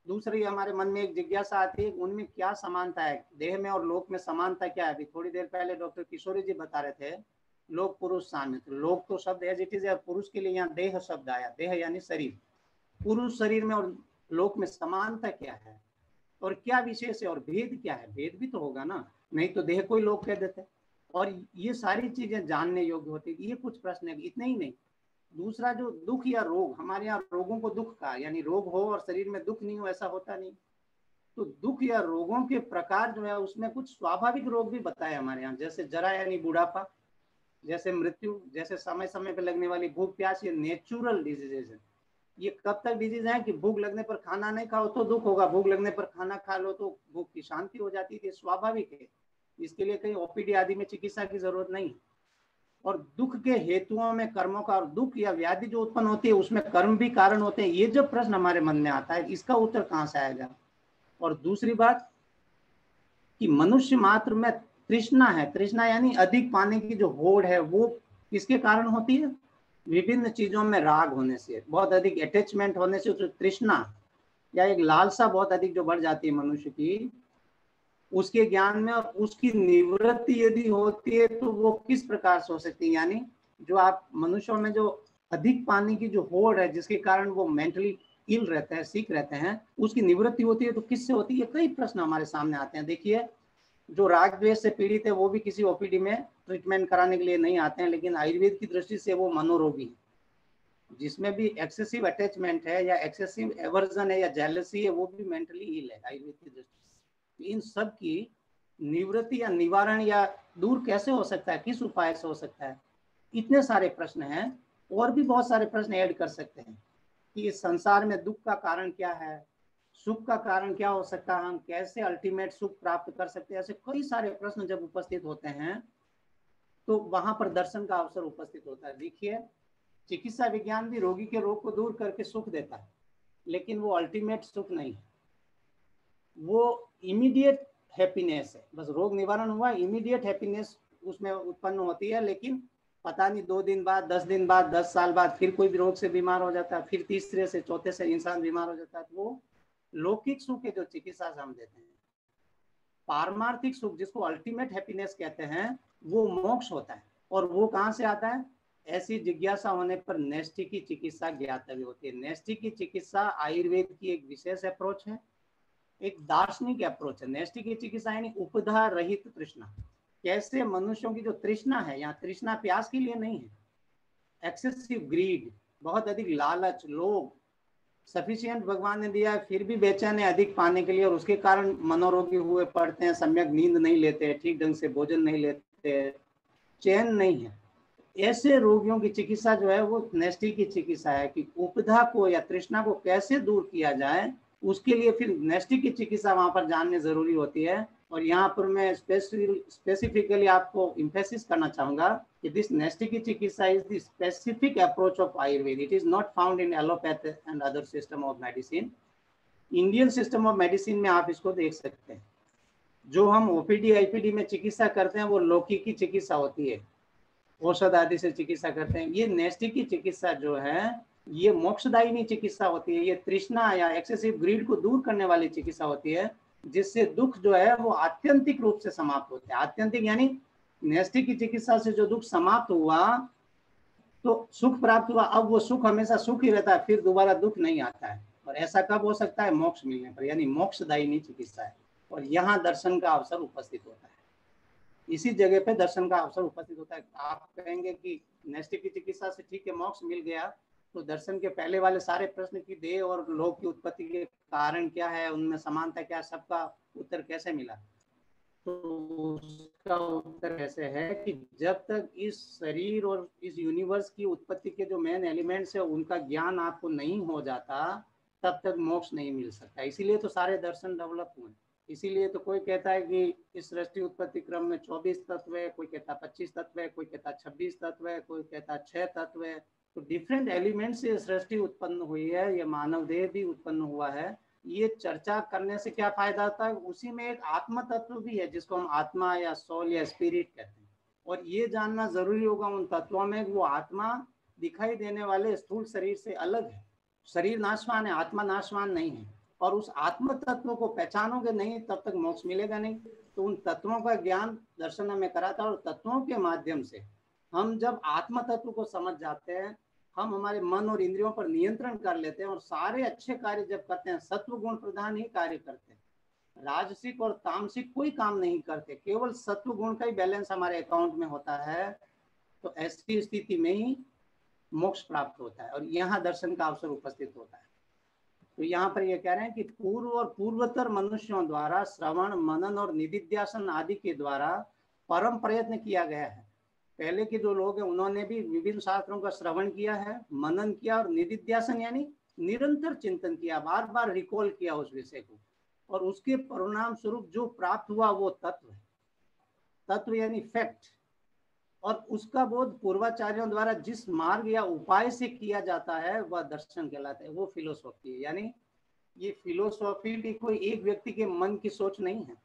Speaker 2: दूसरी हमारे मन में एक जिज्ञासा आती है उनमें क्या समानता है, देह में और लोक में समानता क्या है। अभी थोड़ी देर पहले डॉक्टर किशोरी जी बता रहे थे लोक पुरुष साम्य। लोक तो शब्द एज इट इज है, पुरुष के लिए यहाँ देह शब्द आया, देह यानी शरीर। पुरुष शरीर में और लोक में समानता क्या है और क्या विशेष है और भेद क्या है? भेद भी तो होगा ना, नहीं तो देह को ही लोक कह देते। और ये सारी चीजें जानने योग्य होती है। ये कुछ प्रश्न है, इतने ही नहीं। दूसरा जो दुख या रोग, हमारे यहाँ रोगों को दुख कहा, यानी रोग हो और शरीर में दुख नहीं हो ऐसा होता नहीं। तो दुख या रोगों के प्रकार जो है उसमें कुछ स्वाभाविक रोग भी बताए हमारे यहाँ, जैसे जरा यानी बुढ़ापा, जैसे मृत्यु, जैसे समय समय पे लगने वाली भूख प्यास, ये नेचुरल डिजीजेज है। ये कब तक डिजीज है कि भूख लगने पर खाना नहीं खाओ तो दुख होगा, भूख लगने पर खाना खा लो तो भूख की शांति हो जाती है, स्वाभाविक है। इसके लिए कहीं ओपीडी आदि में चिकित्सा की जरूरत नहीं। और दुख के हेतुओं में कर्मों का, और दुख या व्याधि जो उत्पन्न होती है उसमें कर्म भी कारण होते हैं। ये जब प्रश्न हमारे मन में आता है इसका उत्तर कहाँ से आएगा? और दूसरी बात कि मनुष्य मात्र में तृष्णा है, तृष्णा यानी अधिक पाने की जो होड़ है वो किसके कारण होती है? विभिन्न चीजों में राग होने से, बहुत अधिक अटैचमेंट होने से तृष्णा या एक लालसा बहुत अधिक जो बढ़ जाती है मनुष्य की, उसके ज्ञान में, और उसकी निवृत्ति यदि होती है तो वो किस प्रकार से हो सकती है? यानी जो आप मनुष्यों में जो अधिक पानी की जो होड़ है जिसके कारण वो मेंटली इल रहते हैं, सीख रहते हैं, उसकी निवृत्ति होती है तो किससे होती है? कई प्रश्न हमारे सामने आते हैं। देखिए जो राग द्वेष से पीड़ित है वो भी किसी ओपीडी में ट्रीटमेंट कराने के लिए नहीं आते हैं, लेकिन आयुर्वेद की दृष्टि से वो मनोरोगी है। जिसमें भी एक्सेसिव अटैचमेंट है या एक्सेसिव एवर्जन है या जेलसी है वो भी मेंटली इल है आयुर्वेद की दृष्टि से। इन सब की निवृत्ति या निवारण या दूर कैसे हो सकता है, किस उपाय से हो सकता है? इतने सारे प्रश्न हैं, और भी बहुत सारे प्रश्न ऐड कर सकते हैं कि इस संसार में दुख का कारण क्या है, सुख का कारण क्या हो सकता है, हम कैसे अल्टीमेट सुख प्राप्त कर सकते हैं। ऐसे कई सारे प्रश्न जब उपस्थित होते हैं तो वहां पर दर्शन का अवसर उपस्थित होता है। देखिए चिकित्सा विज्ञान भी रोगी के रोग को दूर करके सुख देता है, लेकिन वो अल्टीमेट सुख नहीं है, वो इमीडिएट हैप्पीनेस है। बस रोग निवारण हुआ, इमीडिएट हैप्पीनेस उसमें उत्पन्न होती है, लेकिन पता नहीं 2 दिन बाद, 10 दिन बाद, 10 साल बाद फिर कोई भी रोग से बीमार हो जाता है, फिर तीसरे से चौथे से इंसान बीमार हो जाता है। तो वो लौकिक सुख है जो चिकित्सा से हम देते हैं। पारमार्थिक सुख जिसको अल्टीमेट हैप्पीनेस कहते हैं वो मोक्ष होता है, और वो कहाँ से आता है? ऐसी जिज्ञासा होने पर नेष्टि की चिकित्सा ज्ञातव्य होती है। नेष्टि की चिकित्सा आयुर्वेद की एक विशेष अप्रोच है, एक दार्शनिक अप्रोच है। नेष्टि की चिकित्सा यानी उपधा रहित तृष्णा। कैसे मनुष्यों की जो तृष्णा है, यहाँ तृष्णा प्यास के लिए नहीं है, एक्सेसिव ग्रीड, बहुत अधिक लालच, लोग सफिशिएंट भगवान ने दिया है फिर भी बेचैन है अधिक पाने के लिए, और उसके कारण मनोरोगी हुए पड़ते हैं, सम्यक नींद नहीं लेते, ठीक ढंग से भोजन नहीं लेते, चैन नहीं है। ऐसे रोगियों की चिकित्सा जो है वो नेष्टि की चिकित्सा है कि उपधा को या तृष्णा को कैसे दूर किया जाए, उसके लिए फिर नेष्टि की चिकित्सा वहां पर जानने जरूरी होती है। और यहाँ पर मैं स्पेसिफिकली आपको इम्फेसिस करना चाहूंगा कि दिस नेष्टि की चिकित्सा is the specific approach of Ayurveda. It is not found in allopath and other system of medicine. Indian system of medicine में आप इसको देख सकते हैं। जो हम ओपीडी आईपीडी में चिकित्सा करते हैं वो लौकिक की चिकित्सा होती है, औषध आदि से चिकित्सा करते हैं। ये नेष्टि की चिकित्सा जो है ये मोक्षदायिनी चिकित्सा होती है, ये तृष्णा या एक्सेसिव ग्रीड को दूर करने वाली चिकित्सा होती है, जिससे दुख जो है वो आत्यंतिक रूप से समाप्त होते हैं। आत्यंतिक यानी न्यष्टि की चिकित्सा से जो दुख समाप्त हुआ तो सुख प्राप्त हुआ, अब वो सुख हमेशा सुख ही रहता है, फिर दोबारा दुख नहीं आता है। और ऐसा कब हो सकता है? मोक्ष मिलने पर, यानी मोक्षदायिनी चिकित्सा है। और यहाँ दर्शन का अवसर उपस्थित होता है, इसी जगह पे दर्शन का अवसर उपस्थित होता है। आप कहेंगे कि न्यष्टि की चिकित्सा से ठीक है मोक्ष मिल गया, तो दर्शन के पहले वाले सारे प्रश्न की देह और लोक की उत्पत्ति के कारण क्या है, उनमें समानता क्या, सबका उत्तर कैसे मिला? तो उसका उत्तर ऐसे है कि जब तक इस शरीर और इस यूनिवर्स की उत्पत्ति के जो मेन एलिमेंट्स है उनका ज्ञान आपको नहीं हो जाता, तब तक मोक्ष नहीं मिल सकता। इसीलिए तो सारे दर्शन डेवलप हुए। इसीलिए तो कोई कहता है कि इस सृष्टि उत्पत्ति क्रम में 24 तत्व है, कोई कहता 25 तत्व है, कोई कहता 26 तत्व है, कोई कहता 6 तत्व है। तो डिफरेंट एलिमेंट से सृष्टि उत्पन्न हुई है, ये मानव देह भी उत्पन्न हुआ है। ये चर्चा करने से क्या फायदा होता है? उसी में एक आत्म तत्व भी है जिसको हम आत्मा या सोल या स्पिरिट कहते हैं। और ये जानना जरूरी होगा उन तत्वों में, वो आत्मा दिखाई देने वाले स्थूल शरीर से अलग है। शरीर नाशवान है, आत्मा नाशवान नहीं है। और उस आत्म तत्व को पहचानोगे नहीं तब तक मोक्ष मिलेगा नहीं। तो उन तत्वों का ज्ञान दर्शन में कराता है, और तत्वों के माध्यम से हम जब आत्म तत्व को समझ जाते हैं, हम हमारे मन और इंद्रियों पर नियंत्रण कर लेते हैं, और सारे अच्छे कार्य जब करते हैं सत्व गुण प्रधान ही कार्य करते हैं, राजसिक और तामसिक कोई काम नहीं करते, केवल सत्व गुण का ही बैलेंस हमारे अकाउंट में होता है। तो ऐसी स्थिति में ही मोक्ष प्राप्त होता है, और यहाँ दर्शन का अवसर उपस्थित होता है। तो यहाँ पर ये कह रहे हैं कि पूर्व और पूर्वतर मनुष्यों द्वारा श्रवण, मनन और निदिध्यासन आदि के द्वारा परम प्रयत्न किया गया है। पहले के जो लोग हैं उन्होंने भी विभिन्न शास्त्रों का श्रवण किया है, मनन किया, और निदिध्यासन यानी निरंतर चिंतन किया, बार बार रिकॉल किया उस विषय को, और उसके परिणाम स्वरूप जो प्राप्त हुआ वो तत्व है। तत्व यानी फैक्ट। और उसका बोध पूर्वाचार्यों द्वारा जिस मार्ग या उपाय से किया जाता है वह दर्शन कहलाता है, वो फिलोसॉफी है। यानी ये फिलोसॉफी भी कोई एक व्यक्ति के मन की सोच नहीं है,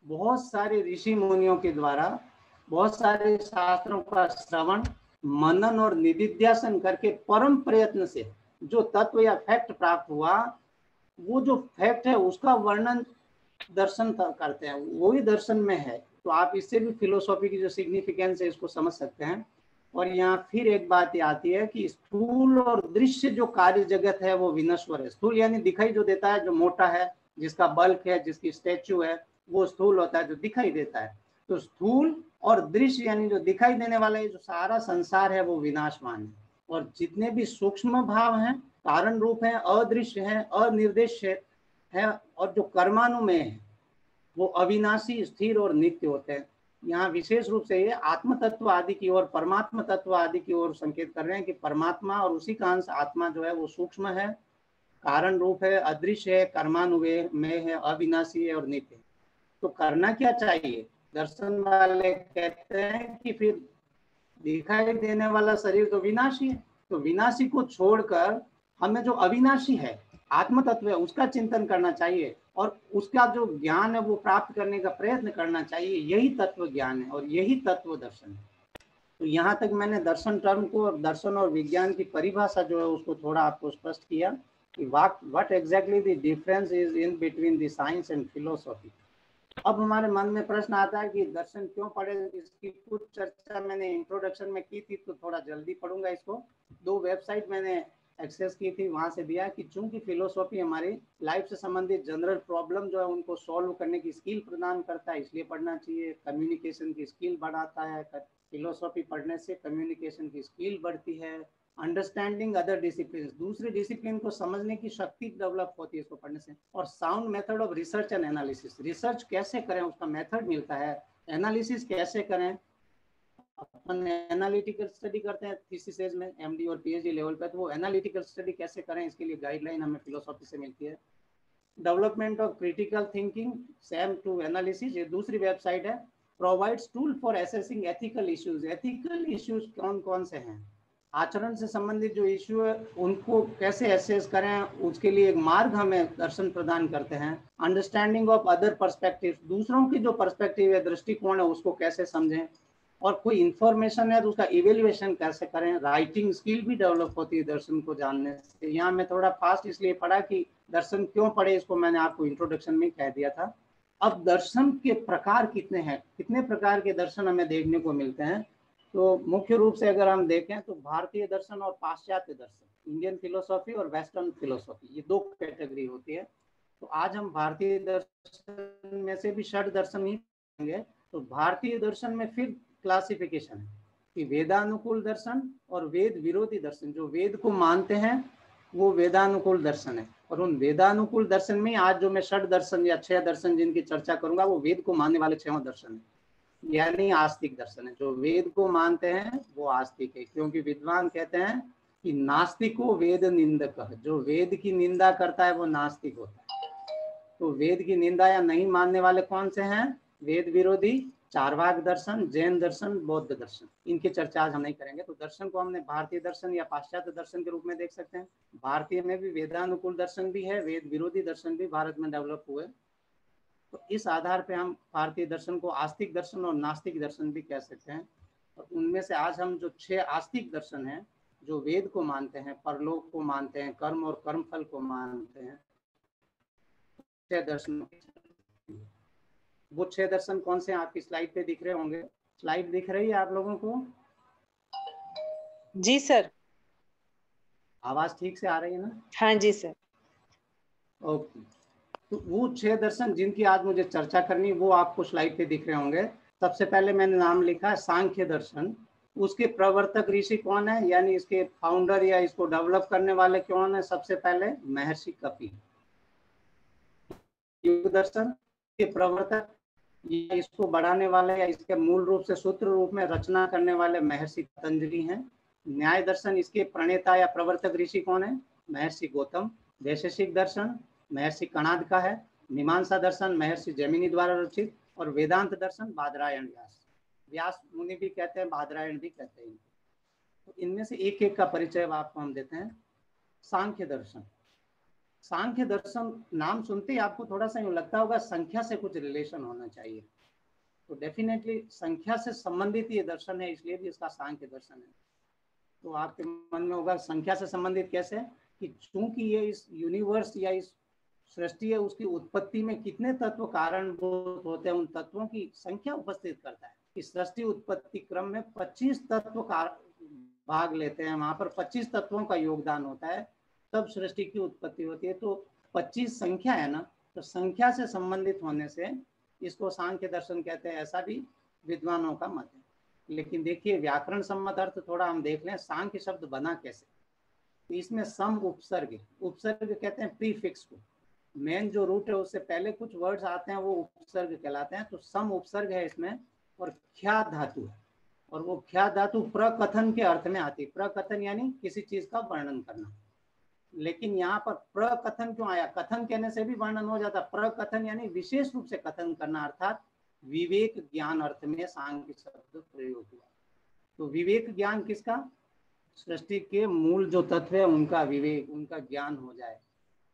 Speaker 2: बहुत सारे ऋषि मुनियों के द्वारा बहुत सारे शास्त्रों का श्रवण, मनन और निदिध्यासन करके परम प्रयत्न से जो तत्व या फैक्ट प्राप्त हुआ, वो जो फैक्ट है उसका वर्णन दर्शन करते हैं, वो ही दर्शन में है। तो आप इससे भी फिलोसॉफी की जो सिग्निफिकेंस है इसको समझ सकते हैं। और यहाँ फिर एक बात ये आती है कि स्थूल और दृश्य जो कार्य जगत है वो विनश्वर है। स्थूल यानी दिखाई जो देता है, जो मोटा है, जिसका बल्क है, जिसकी स्टैच्यू है, वो स्थूल होता है जो दिखाई देता है। तो स्थूल और दृश्य यानी जो दिखाई देने वाला है, जो सारा संसार है वो विनाशमान है। और जितने भी सूक्ष्म भाव हैं, कारण रूप हैं, अदृश्य हैं, अनिर्देश्य है, और जो कर्मानुमेय है वो अविनाशी, स्थिर और नित्य होते हैं। यहाँ विशेष रूप से ये आत्म तत्व आदि की ओर, परमात्मा तत्व आदि की ओर संकेत कर रहे हैं कि परमात्मा और उसी का अंश आत्मा जो है वो सूक्ष्म है, कारण रूप है, अदृश्य है, कर्मानुमेय में है, अविनाशी है और नित्य है। तो करना क्या चाहिए? दर्शन वाले कहते हैं कि फिर दिखाई देने वाला शरीर तो विनाशी है, तो विनाशी को छोड़कर हमें जो अविनाशी है, आत्म तत्व है, उसका चिंतन करना चाहिए, और उसका जो ज्ञान है वो प्राप्त करने का प्रयत्न करना चाहिए। यही तत्व ज्ञान है और यही तत्व दर्शन है। तो यहाँ तक मैंने दर्शन टर्म को और दर्शन और विज्ञान की परिभाषा जो है उसको थोड़ा आपको स्पष्ट किया कि what exactly the difference is in between the science and philosophy. अब हमारे मन में प्रश्न आता है कि दर्शन क्यों पढ़े? इसकी कुछ चर्चा मैंने इंट्रोडक्शन में की थी, तो थोड़ा जल्दी पढ़ूंगा इसको। 2 वेबसाइट मैंने एक्सेस की थी, वहां से दिया कि चूंकि फिलोसॉफी हमारी लाइफ से संबंधित जनरल प्रॉब्लम जो है उनको सॉल्व करने की स्किल प्रदान करता है, इसलिए पढ़ना चाहिए। कम्युनिकेशन की स्किल बढ़ाता है, फिलोसॉफी पढ़ने से कम्युनिकेशन की स्किल बढ़ती है। अंडरस्टैंडिंग अदर डिसिप्लिन, दूसरी डिसिप्लिन को समझने की शक्ति डेवलप होती है इसको पढ़ने से। और sound method of research and analysis, research कैसे करें उसका मेथड मिलता है, एनालिसिस कैसे करें। अपन एनालिटिकल स्टडी करते हैं थीसिस में, एमडी और पीएचडी लेवल पे, तो वो एनालिटिकल स्टडी कैसे करें इसके लिए गाइडलाइन हमें फिलोसॉफी से मिलती है। Development of critical thinking, same to analysis, ये दूसरी वेबसाइट है। Provides tool for assessing ethical issues, ethical issues कौन कौन से हैं, आचरण से संबंधित जो इश्यू है उनको कैसे एसेस करें, उसके लिए एक मार्ग हमें दर्शन प्रदान करते हैं। अंडरस्टैंडिंग ऑफ अदर पर्सपेक्टिव, दूसरों की जो पर्सपेक्टिव है, दृष्टिकोण है, उसको कैसे समझें। और कोई इंफॉर्मेशन है तो उसका इवेल्युएशन कैसे करें, राइटिंग स्किल भी डेवलप होती है दर्शन को जानने से। यहाँ मैं थोड़ा फास्ट इसलिए पढ़ा कि दर्शन क्यों पढ़े इसको मैंने आपको इंट्रोडक्शन में कह दिया था। अब दर्शन के प्रकार कितने हैं, कितने प्रकार के दर्शन हमें देखने को मिलते हैं, तो मुख्य रूप से अगर हम देखें तो भारतीय दर्शन और पाश्चात्य दर्शन, इंडियन फिलोसॉफी और वेस्टर्न फिलोसॉफी, ये दो कैटेगरी होती है। तो आज हम भारतीय दर्शन में से भी षड दर्शन ही करेंगे। तो भारतीय दर्शन में फिर क्लासिफिकेशन है कि वेदानुकूल दर्शन और वेद विरोधी दर्शन। जो वेद को मानते हैं वो वेदानुकूल दर्शन है, और उन वेदानुकूल दर्शन में आज जो मैं षड दर्शन या 6 दर्शन जिनकी चर्चा करूंगा वो वेद को मानने वाले 6 दर्शन है, यानी आस्तिक दर्शन है। जो वेद को मानते हैं वो आस्तिक है, क्योंकि विद्वान कहते हैं कि नास्तिको वेद निंदक, जो वेद की निंदा करता है वो नास्तिक होता है। तो वेद की निंदा या नहीं मानने वाले कौन से हैं? वेद विरोधी, चार्वाक दर्शन, जैन दर्शन, बौद्ध दर्शन। इनकी चर्चा आज हम नहीं करेंगे। तो दर्शन को हमने भारतीय दर्शन या पाश्चात्य दर्शन के रूप में देख सकते हैं। भारतीय में भी वेदानुकूल दर्शन भी है, वेद विरोधी दर्शन भी भारत में डेवलप हुए। तो इस आधार पे हम भारतीय दर्शन को आस्तिक दर्शन और नास्तिक दर्शन भी कह सकते हैं। और उनमें से आज हम जो 6 आस्तिक दर्शन हैं, जो वेद को मानते हैं, परलोक को मानते हैं, कर्म और कर्मफल को मानते हैं, 6 दर्शन। वो 6 दर्शन कौन से आपकी स्लाइड पे दिख रहे होंगे? स्लाइड दिख रही है आप लोगों को?
Speaker 1: जी सर।
Speaker 2: आवाज ठीक से आ रही है ना?
Speaker 1: हाँ जी सर।
Speaker 2: ओके। तो वो 6 दर्शन जिनकी आज मुझे चर्चा करनी वो आपको स्लाइड पे दिख रहे होंगे। सबसे पहले मैंने नाम लिखा है सांख्य दर्शन। उसके प्रवर्तक ऋषि कौन है, यानी इसके फाउंडर या इसको डेवलप करने वाले कौन है? सबसे पहले महर्षि कपिल। योग दर्शन के प्रवर्तक या इसको बढ़ाने वाले या इसके मूल रूप से सूत्र रूप में रचना करने वाले महर्षि पतंजलि हैं। न्याय दर्शन इसके प्रणेता या प्रवर्तक ऋषि कौन है? महर्षि गौतम। वैशेषिक दर्शन महर्षि कणाद का है। मीमांसा दर्शन महर्षि जैमिनी द्वारा रचित। और वेदांत दर्शन बादरायण व्यास। व्यास मुनि भी कहते हैं, बादरायण भी कहते हैं। तो इनमें से एक एक का परिचय आपको हम देते हैं। सांख्य दर्शन। सांख्य दर्शन नाम सुनते ही आपको थोड़ा सा यूं लगता होगा संख्या से कुछ रिलेशन होना चाहिए। तो डेफिनेटली संख्या से संबंधित ये दर्शन है, इसलिए भी इसका सांख्य दर्शन है। तो आपके मन में होगा संख्या से संबंधित कैसे? कि चूंकि ये इस यूनिवर्स या इस सृष्टि है उसकी उत्पत्ति में कितने तत्व कारणभूत होते हैं, उन तत्वों की संख्या उपस्थित करता है। इस सृष्टि उत्पत्ति क्रम में 25 तत्व भाग लेते हैं, वहां पर 25 तत्वों का योगदान होता है, तब सृष्टि की उत्पत्ति होती है। तो 25 संख्या है ना, तो संख्या से संबंधित होने से इसको सांख्य दर्शन कहते हैं, ऐसा भी विद्वानों का मत है। लेकिन देखिए व्याकरण सम्मत अर्थ थोड़ा हम देख लें, सांख्य शब्द बना कैसे। तो इसमें सम उपसर्ग, उपसर्ग कहते हैं प्रीफिक्स को। मेन जो रूट है उससे पहले कुछ वर्ड्स आते हैं वो उपसर्ग कहलाते हैं। तो सम उपसर्ग है इसमें, और ख्या धातु है, और वो ख्या धातु प्रकथन के अर्थ में आती है। प्रकथन यानी किसी चीज का वर्णन करना। लेकिन यहाँ पर प्रकथन क्यों आया? कथन कहने से भी वर्णन हो जाता। प्रकथन यानी विशेष रूप से कथन करना, अर्थात विवेक ज्ञान अर्थ में सांख्य शब्द प्रयोग हुआ। तो विवेक ज्ञान किसका? सृष्टि के मूल जो तत्व है उनका विवेक, उनका ज्ञान हो जाए।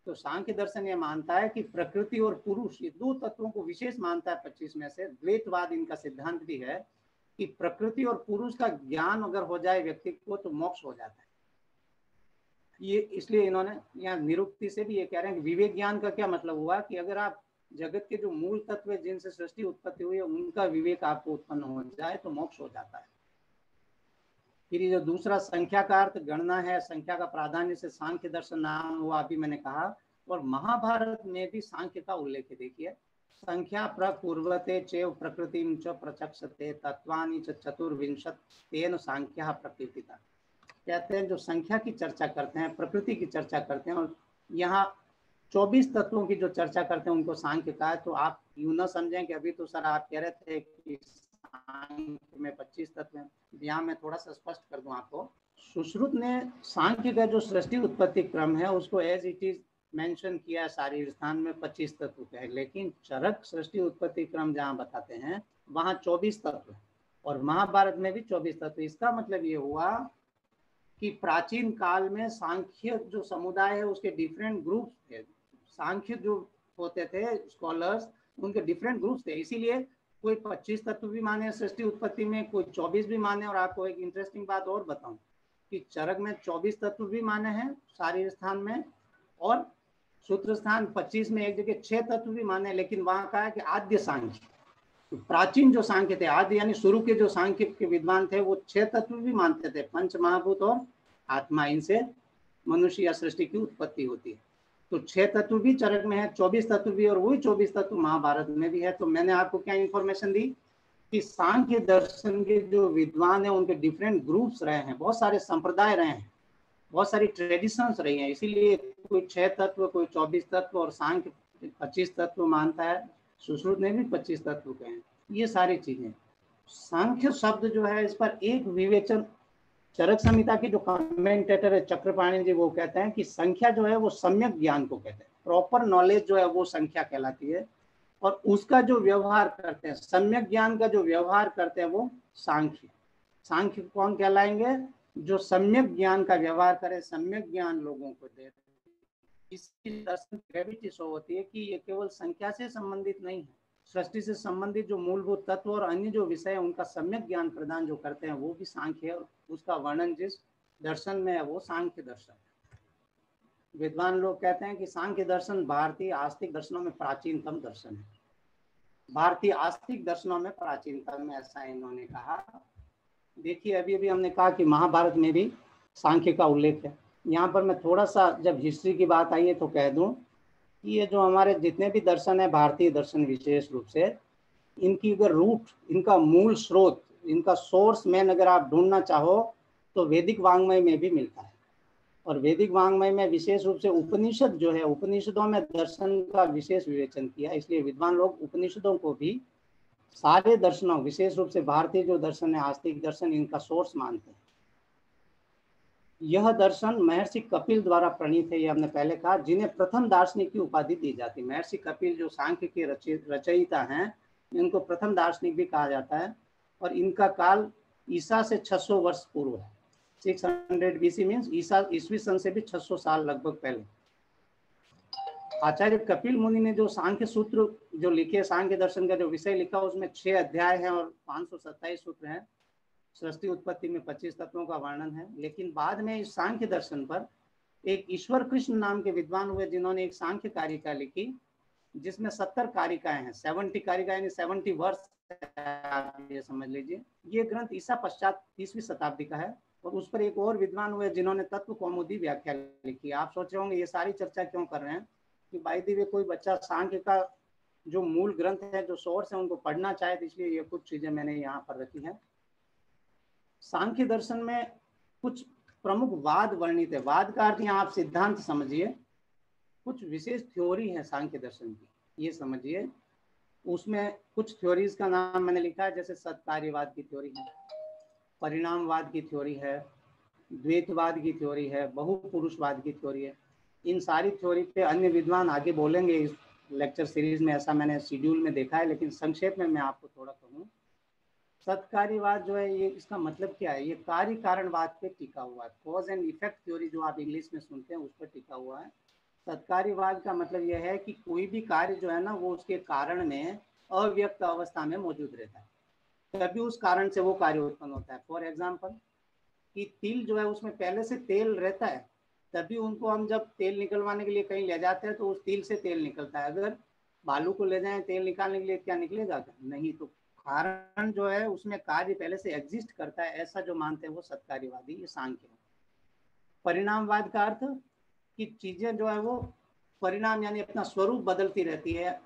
Speaker 2: तो सांख्य दर्शन ये मानता है कि प्रकृति और पुरुष ये दो तत्वों को विशेष मानता है 25 में से। द्वैतवाद इनका सिद्धांत भी है कि प्रकृति और पुरुष का ज्ञान अगर हो जाए व्यक्ति को तो मोक्ष हो जाता है। ये इसलिए इन्होंने यहाँ निरुक्ति से भी ये कह रहे हैं कि विवेक ज्ञान का क्या मतलब हुआ कि अगर आप जगत के जो मूल तत्व है जिनसे सृष्टि उत्पत्ति हुई है उनका विवेक आपको उत्पन्न हो जाए तो मोक्ष हो जाता है। फिर ये जो दूसरा संख्या का अर्थ गणना है, संख्या का प्राधान्य से सांख्य दर्शन नाम हुआ, अभी मैंने कहा। और महाभारत में भी सांख्य का उल्लेख है। देखिए, संख्या प्रकुर्वते चैव प्रकृतिम च प्रचक्षते तत्वानि च चतुर्विंशत तेन सांख्या प्रकृतिता। कहते हैं जो संख्या की चर्चा करते हैं, प्रकृति की चर्चा करते हैं, और यहाँ 24 तत्वों की जो चर्चा करते हैं उनको सांख्य कहा है। तो आप यूं ना समझें कि अभी तो सर आप कह रहे थे कि सांख्य में 25 तत्व हैं। यहाँ मैं थोड़ा सा स्पष्ट कर दूं आपको। सुश्रुत ने सांख्य का जो सृष्टि उत्पत्ति क्रम है उसको एज इट इज मेंशन किया शारीर स्थान में 25 तत्व का है, लेकिन चरक सृष्टि उत्पत्ति क्रम जहाँ बताते हैं वहाँ 24 तत्व, और महाभारत में भी 24 तत्व। इसका मतलब ये हुआ कि प्राचीन काल में सांख्य जो समुदाय है उसके डिफरेंट ग्रुप्स थे। सांख्य जो होते थे स्कॉलर्स, उनके डिफरेंट ग्रुप्स थे। इसीलिए कोई 25 तत्व भी माने सृष्टि उत्पत्ति में, कोई 24 भी माने। और आपको एक इंटरेस्टिंग बात और बताऊं कि चरक में 24 तत्व भी माने हैं शारीर स्थान में, और सूत्र स्थान 25 में एक जगह 6 तत्व भी माने, लेकिन वहां कहा है कि आद्य सांख्य, प्राचीन जो सांख्य थे, आदि यानी शुरू के जो सांख्य के विद्वान थे, वो 6 तत्व भी मानते थे, पंच महाभूत और आत्मा, इनसे मनुष्य या सृष्टि की उत्पत्ति होती है। तो 6 तत्व भी चरक में है, 24 तत्व भी, और वही 24 तत्व महाभारत में भी है। तो मैंने आपको क्या इंफॉर्मेशन दी कि सांख्य दर्शन के जो विद्वान है उनके डिफरेंट ग्रुप्स रहे हैं, बहुत सारे संप्रदाय रहे हैं, बहुत सारी ट्रेडिशंस रही हैं, इसीलिए कोई 6 तत्व, कोई 24 तत्व, और सांख्य 25 तत्व मानता है, सुश्रुत ने भी 25 तत्व कहे हैं। ये सारी चीजें, सांख्य शब्द जो है इस पर एक विवेचन, चरक संहिता के जो कमेंटेटर है चक्रपाणी जी, वो कहते हैं कि संख्या जो है वो सम्यक ज्ञान को कहते हैं, प्रॉपर नॉलेज जो है वो संख्या कहलाती है, और उसका जो व्यवहार करते हैं, सम्यक ज्ञान का जो व्यवहार करते हैं वो सांख्य। सांख्य कौन कहलाएंगे? जो सम्यक ज्ञान का व्यवहार करे, सम्यक ज्ञान लोगों को दे। इसकी दर्शन ग्रेविटी शो होती है कि ये केवल संख्या से संबंधित नहीं है, सृष्टि से संबंधित जो मूलभूत तत्व और अन्य जो विषय है उनका सम्यक ज्ञान प्रदान जो करते हैं वो भी सांख्य है, और उसका वर्णन जिस दर्शन में है वो सांख्य दर्शन है। विद्वान लोग कहते हैं कि सांख्य दर्शन भारतीय आस्तिक दर्शनों में प्राचीनतम दर्शन है, भारतीय आस्तिक दर्शनों में प्राचीनतम, ऐसा इन्होंने कहा। देखिए अभी अभी हमने कहा कि महाभारत में भी सांख्य का उल्लेख है। यहाँ पर मैं थोड़ा सा, जब हिस्ट्री की बात आई है तो कह दूं कि ये जो हमारे जितने भी दर्शन है, भारतीय दर्शन विशेष रूप से, इनकी अगर रूट, इनका मूल स्रोत, इनका सोर्स मैन अगर आप ढूंढना चाहो तो वैदिक वांग्मय में भी मिलता है। और वैदिक वांग्मय में विशेष रूप से उपनिषद जो है, उपनिषदों में दर्शन का विशेष विवेचन किया, इसलिए विद्वान लोग उपनिषदों को भी सारे दर्शनों, विशेष रूप से भारतीय जो दर्शन है, आस्तिक दर्शन, इनका सोर्स मानते हैं। यह दर्शन महर्षि कपिल द्वारा प्रणीत है, ये हमने पहले कहा, जिन्हें प्रथम दार्शनिक की उपाधि दी जाती है। महर्षि कपिल जो सांख्य के रचयिता हैं, इनको प्रथम दार्शनिक भी कहा जाता है, और इनका काल ईसा से 600 वर्ष पूर्व है। 600 BC मीन्स ईसा, ईस्वी सन से भी 600 साल लगभग पहले। आचार्य कपिल मुनि ने जो सांख्य सूत्र जो लिखे, सांख्य दर्शन का जो विषय लिखा, उसमें 6 अध्याय हैं और 527 सूत्र हैं। सृष्टि उत्पत्ति में 25 तत्वों का वर्णन है। लेकिन बाद में इस सांख्य दर्शन पर एक ईश्वर कृष्ण नाम के विद्वान हुए, जिन्होंने एक सांख्य कारिका लिखी, जिसमें 70 कारिकाएं हैं, 70 कारिकाएं यानी 70 वर्ष, आप ये समझ लीजिए। ये ग्रंथ ईसा पश्चात 30वीं शताब्दी का है। और उस पर एक और विद्वान हुए जिन्होंने तत्व कौमुदी व्याख्या लिखी। आप सोच रहे होंगे ये सारी चर्चा क्यों कर रहे हैं, कि बाय द वे कोई बच्चा सांख्य का जो मूल ग्रंथ है, जो सोर्स है, उनको पढ़ना चाहे, तो इसलिए ये कुछ चीजें मैंने यहाँ पर रखी है। सांख्य दर्शन में कुछ प्रमुख वाद वर्णित है। वाद का अर्थ यहाँ आप सिद्धांत समझिए, कुछ विशेष थ्योरी है सांख्य दर्शन की, ये समझिए। उसमें कुछ थ्योरीज का नाम मैंने लिखा है, जैसे सत्कार्यवाद की थ्योरी है, परिणामवाद की थ्योरी है, द्वैतवाद की थ्योरी है, बहुपुरुषवाद की थ्योरी है। इन सारी थ्योरी पे अन्य विद्वान आगे बोलेंगे इस लेक्चर सीरीज में, ऐसा मैंने शेड्यूल में देखा है, लेकिन संक्षेप में मैं आपको थोड़ा कहूँ। सत्कार्यवाद जो है, ये इसका मतलब क्या है? ये कार्य कारणवाद पे टिका हुआ है, कॉज एंड इफेक्ट थ्योरी जो आप इंग्लिश में सुनते हैं, उस पर टिका हुआ है। सत्कार्यवाद का मतलब यह है कि कोई भी कार्य जो है ना, वो उसके कारण में अव्यक्त अवस्था में मौजूद रहता है, तभी उस कारण से वो कार्य उत्पन्न होता है। फॉर एग्जाम्पल, कि तिल जो है उसमें पहले से तेल रहता है, तभी उनको हम जब तेल निकलवाने के लिए कहीं ले जाते हैं तो उस तिल से तेल निकलता है। अगर बालू को ले जाएं तेल निकालने के लिए, क्या निकलेगा? नहीं। तो कारण जो है उसमें कार्य पहले से एग्जिस्ट करता है, ऐसा जो मानते हैं वो सत्कार्यवादी, ये सांख्य है। परिणामवाद का अर्थ कि चीजें जो है वो परिणाम यानी अपना स्वरूप बदलती रहती है,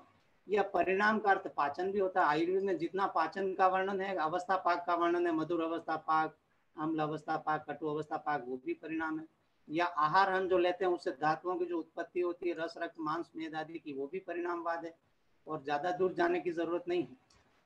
Speaker 2: या परिणाम का अर्थ पाचन भी होता है। आयुर्वेद में जितना पाचन का वर्णन है, अवस्था पाक का वर्णन है, मधुर अवस्था पाक, अम्ल अवस्था पाक, कटु अवस्था पाक, वो भी परिणाम है। या आहार हम जो लेते हैं उससे धातुओं की जो उत्पत्ति होती है, रस, रक्त, मांस, मेद आदि की, वो भी परिणामवाद है। और ज्यादा दूर जाने की जरूरत नहीं है।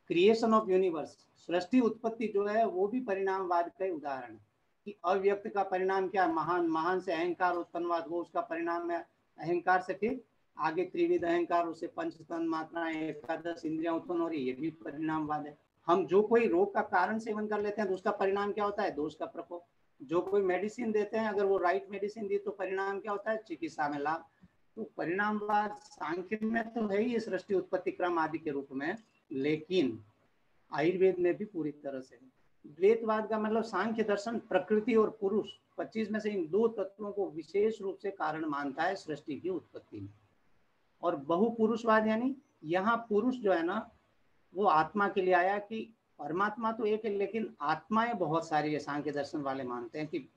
Speaker 2: क्रिएशन ऑफ यूनिवर्स, सृष्टि उत्पत्ति जो है वो भी परिणामवाद का उदाहरण है। कि अव्यक्त का परिणाम क्या? महान, महान से अहंकार उत्पन्नवाद, वो उसका परिणाम है। अहंकार से फिर आगे त्रिविध अहंकार, उससे पंच तन मात्राएं, एकादश इंद्रियां उत्पन्न हो रही, ये भी परिणामवाद है। हम जो कोई रोग का कारण सेवन कर लेते हैं तो उसका परिणाम क्या होता है? दोष का प्रकोप। जो कोई मेडिसिन देते हैं, अगर वो राइट मेडिसिन दी तो परिणाम क्या होता है? चिकित्सा में लाभ। तो परिणामवाद सांख्य में तो है ही सृष्टि उत्पत्ति क्रम आदि के रूप में, लेकिन आयुर्वेद में भी पूरी तरह से है। द्वैतवाद का मतलब सांख्य दर्शन प्रकृति और पुरुष 25 में से इन दो तत्वों को विशेष रूप से कारण मानता है सृष्टि की उत्पत्ति में। और बहुपुरुषवाद यानी यहाँ पुरुष जो है ना वो आत्मा के लिए आया कि परमात्मा तो एक है लेकिन आत्माएं बहुत सारी है। सांख्य दर्शन वाले मानते हैं कि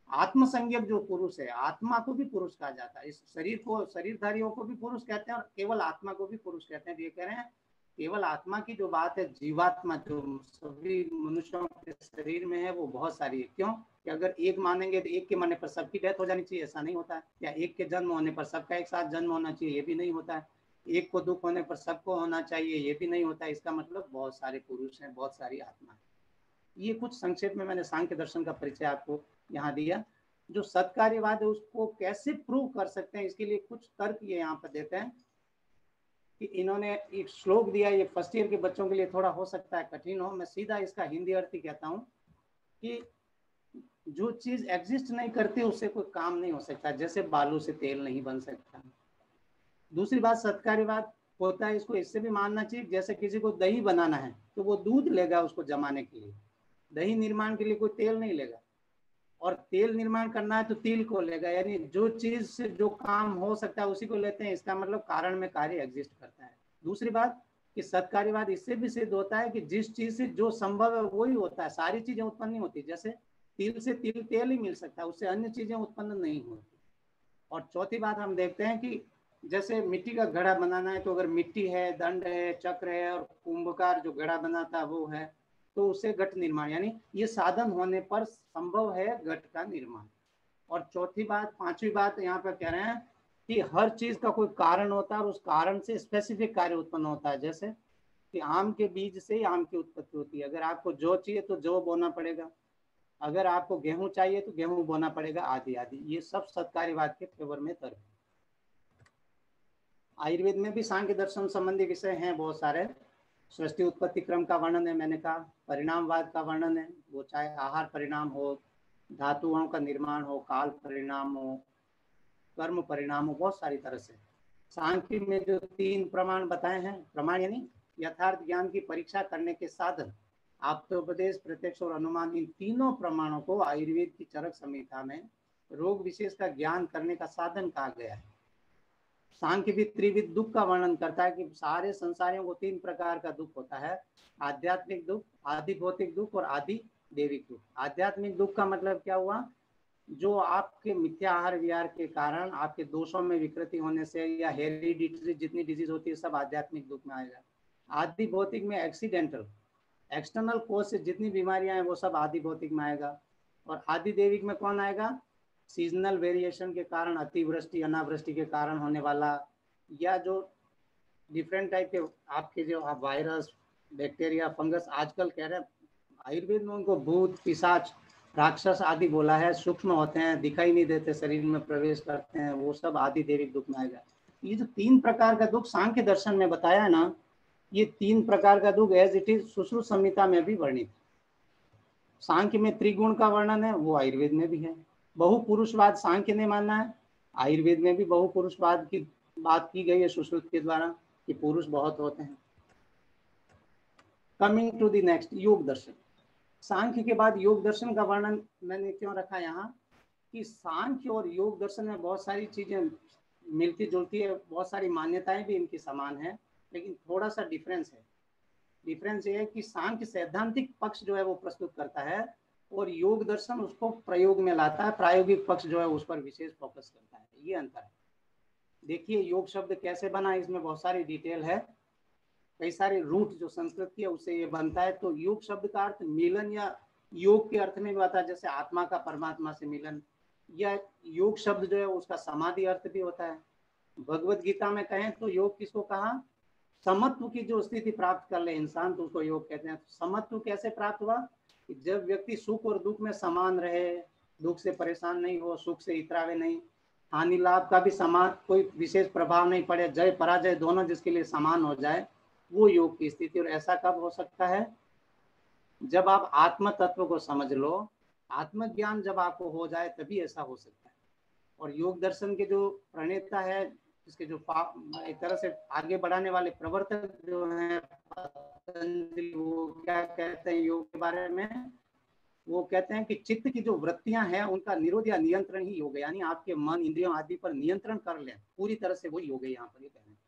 Speaker 2: आत्मसंज्ञक जो पुरुष है, आत्मा को भी पुरुष कहा जाता है। इस शरीर को, शरीरधारियों को भी पुरुष कहते हैं और केवल आत्मा को भी पुरुष कहते हैं। ये कह रहे हैं केवल आत्मा की जो बात है, जीवात्मा जो सभी मनुष्यों के शरीर में है वो बहुत सारी है। क्यों कि अगर एक मानेंगे तो एक के मरने पर सबकी डेथ हो जानी चाहिए, ऐसा नहीं होता है। या एक के जन्म होने पर सबका एक साथ जन्म होना चाहिए, ये भी नहीं होता है। एक को दुख होने पर सबको होना चाहिए, ये भी नहीं होता है। इसका मतलब बहुत सारे पुरुष हैं, बहुत सारी आत्मा है। ये कुछ संक्षेप में मैंने सांख्य दर्शन का परिचय आपको यहाँ दिया। जो सत्कार्यवाद है उसको कैसे प्रूव कर सकते हैं, इसके लिए कुछ तर्क ये यहाँ पर देते हैं कि इन्होंने एक श्लोक दिया। ये फर्स्ट ईयर के बच्चों के लिए थोड़ा हो सकता है कठिन हो, मैं सीधा इसका हिंदी अर्थ ही कहता हूँ कि जो चीज एग्जिस्ट नहीं करती उससे कोई काम नहीं हो सकता, जैसे बालू से तेल नहीं बन सकता। दूसरी बात, सत्कार्यवाद होता है, इसको इससे भी मानना चाहिए जैसे किसी को दही बनाना है तो वो दूध लेगा उसको जमाने के लिए, दही निर्माण के लिए कोई तेल नहीं लेगा। और तेल निर्माण करना है तो तिल को लेगा, यानी जो चीज से जो काम हो सकता है उसी को लेते हैं। इसका मतलब कारण में कार्य एग्जिस्ट करता है। दूसरी बात कि सत्कार्यवाद इससे भी सिद्ध होता है कि जिस चीज से जो संभव है वही होता है, सारी चीजें उत्पन्न नहीं होती। जैसे तिल से तिल तेल ही मिल सकता है, उससे अन्य चीजें उत्पन्न नहीं होती। और चौथी बात हम देखते हैं कि जैसे मिट्टी का घड़ा बनाना है तो अगर मिट्टी है, दंड है, चक्र है और कुंभकार जो घड़ा बनाता है वो है, तो उससे घट निर्माण, यानी ये साधन होने पर संभव है घट का निर्माण। और चौथी बात, पांचवी बात यहाँ पर कह रहे हैं कि हर चीज का कोई कारण होता है और उस कारण से स्पेसिफिक कार्य उत्पन्न होता है। जैसे कि आम के बीज से ही आम की उत्पत्ति होती है। अगर आपको जौ चाहिए तो जौ बोना पड़ेगा, अगर आपको गेहूं चाहिए तो गेहूं बोना पड़ेगा, आदि आदि। ये सब सत्कार्यवाद के फेवर में तर्क। आयुर्वेद में भी सांख्य दर्शन संबंधी विषय हैं बहुत सारे। सृष्टि उत्पत्ति क्रम का वर्णन है, मैंने कहा। परिणामवाद का वर्णन है, वो चाहे आहार परिणाम हो, धातुओं का निर्माण हो, काल परिणाम हो, कर्म परिणाम हो, बहुत सारी तरह से। सांख्य में जो 3 प्रमाण बताए हैं, प्रमाण यानी यथार्थ ज्ञान की परीक्षा करने के साधन, आप्तोपदेश, प्रत्यक्ष और अनुमान, इन तीनों प्रमाणों को आयुर्वेद की चरक संहिता में रोग विशेष का ज्ञान करने का साधन कहा गया है। सांख्य भी त्रिविध दुख का वर्णन करता है कि सारे संसारियों को 3 प्रकार का दुख होता है, आध्यात्मिक दुख, आदि भौतिक दुख और आदि देविक दुख। आध्यात्मिक दुख का मतलब क्या हुआ, जो आपके मिथ्या आहार विहार के कारण, आपके दोषों में विकृति होने से या हेरिडिटरी जितनी डिजीज होती है सब आध्यात्मिक दुख में आएगा। आदि भौतिक में एक्सीडेंटल, एक्सटर्नल कोज से जितनी बीमारियां हैं वो सब आदि भौतिक में आएगा। और आदि देविक में कौन आएगा, सीजनल वेरिएशन के कारण, अतिवृष्टि अनावृष्टि के कारण होने वाला, या जो डिफरेंट टाइप के आपके जो वायरस, बैक्टीरिया, फंगस, आजकल कह रहे हैं आयुर्वेद में उनको भूत, पिशाच, राक्षस आदि बोला है, सूक्ष्म होते हैं, दिखाई नहीं देते, शरीर में प्रवेश करते हैं, वो सब आदि देविक दुख में आएगा। ये जो 3 प्रकार का दुख सांख्य दर्शन में बताया है ना, ये 3 प्रकार का दुख एज इट इज सुश्रुत संहिता में भी वर्णित। सांख्य में त्रिगुण का वर्णन है, वो आयुर्वेद में भी है। बहुपुरुषवाद सांख्य ने माना है, आयुर्वेद में भी बहुपुरुषवाद की बात की गई है सुश्रुत के द्वारा कि पुरुष बहुत होते हैं। कमिंग टू द नेक्स्ट, योग दर्शन। सांख्य के बाद योग दर्शन का वर्णन मैंने क्यों रखा यहाँ कि सांख्य और योग दर्शन में बहुत सारी चीजें मिलती जुलती है, बहुत सारी मान्यताएं भी इनकी समान है, लेकिन थोड़ा सा डिफरेंस है। डिफरेंस ये है कि सांख्य सैद्धांतिक पक्ष जो है वो प्रस्तुत करता है और योग दर्शन उसको प्रयोग में लाता है, प्रायोगिक पक्ष जो है उस पर विशेष फोकस करता है। ये अंतर है। देखिए योग शब्द कैसे बना, इसमें बहुत सारी डिटेल है, कई सारे रूट जो संस्कृत की है उससे ये बनता है। तो योग शब्द का अर्थ मिलन या योग के अर्थ में भी आता है, जैसे आत्मा का परमात्मा से मिलन, या योग शब्द जो है उसका समाधि अर्थ भी होता है। भगवत गीता में कहें तो योग किसको कहा, समत्व की जो स्थिति प्राप्त कर ले इंसान तो उसको योग कहते हैं। समत्व कैसे प्राप्त हुआ कि जब व्यक्ति सुख और दुख में समान रहे, दुख से परेशान नहीं हो, सुख से इतरावे नहीं, हानि लाभ का भी समान कोई विशेष प्रभाव नहीं पड़े, जय पराजय दोनों जिसके लिए समान हो जाए, वो योग की स्थिति। और ऐसा कब हो सकता है, जब आप आत्म तत्व को समझ लो, आत्मज्ञान जब आपको हो जाए तभी ऐसा हो सकता है। और योग दर्शन के जो प्रणेता है, इसके जो एक तरह से आगे बढ़ाने वाले प्रवर्तक जो हैं पतंजलि वो क्या कहते हैं योग के बारे में, वो कहते हैं कि चित्त की जो वृत्तियां हैं उनका निरोध या नियंत्रण ही योग है, यानी आपके मन इंद्रियों आदि पर नियंत्रण कर लें पूरी तरह से, वो योग है यहाँ पर ये कह रहे हैं।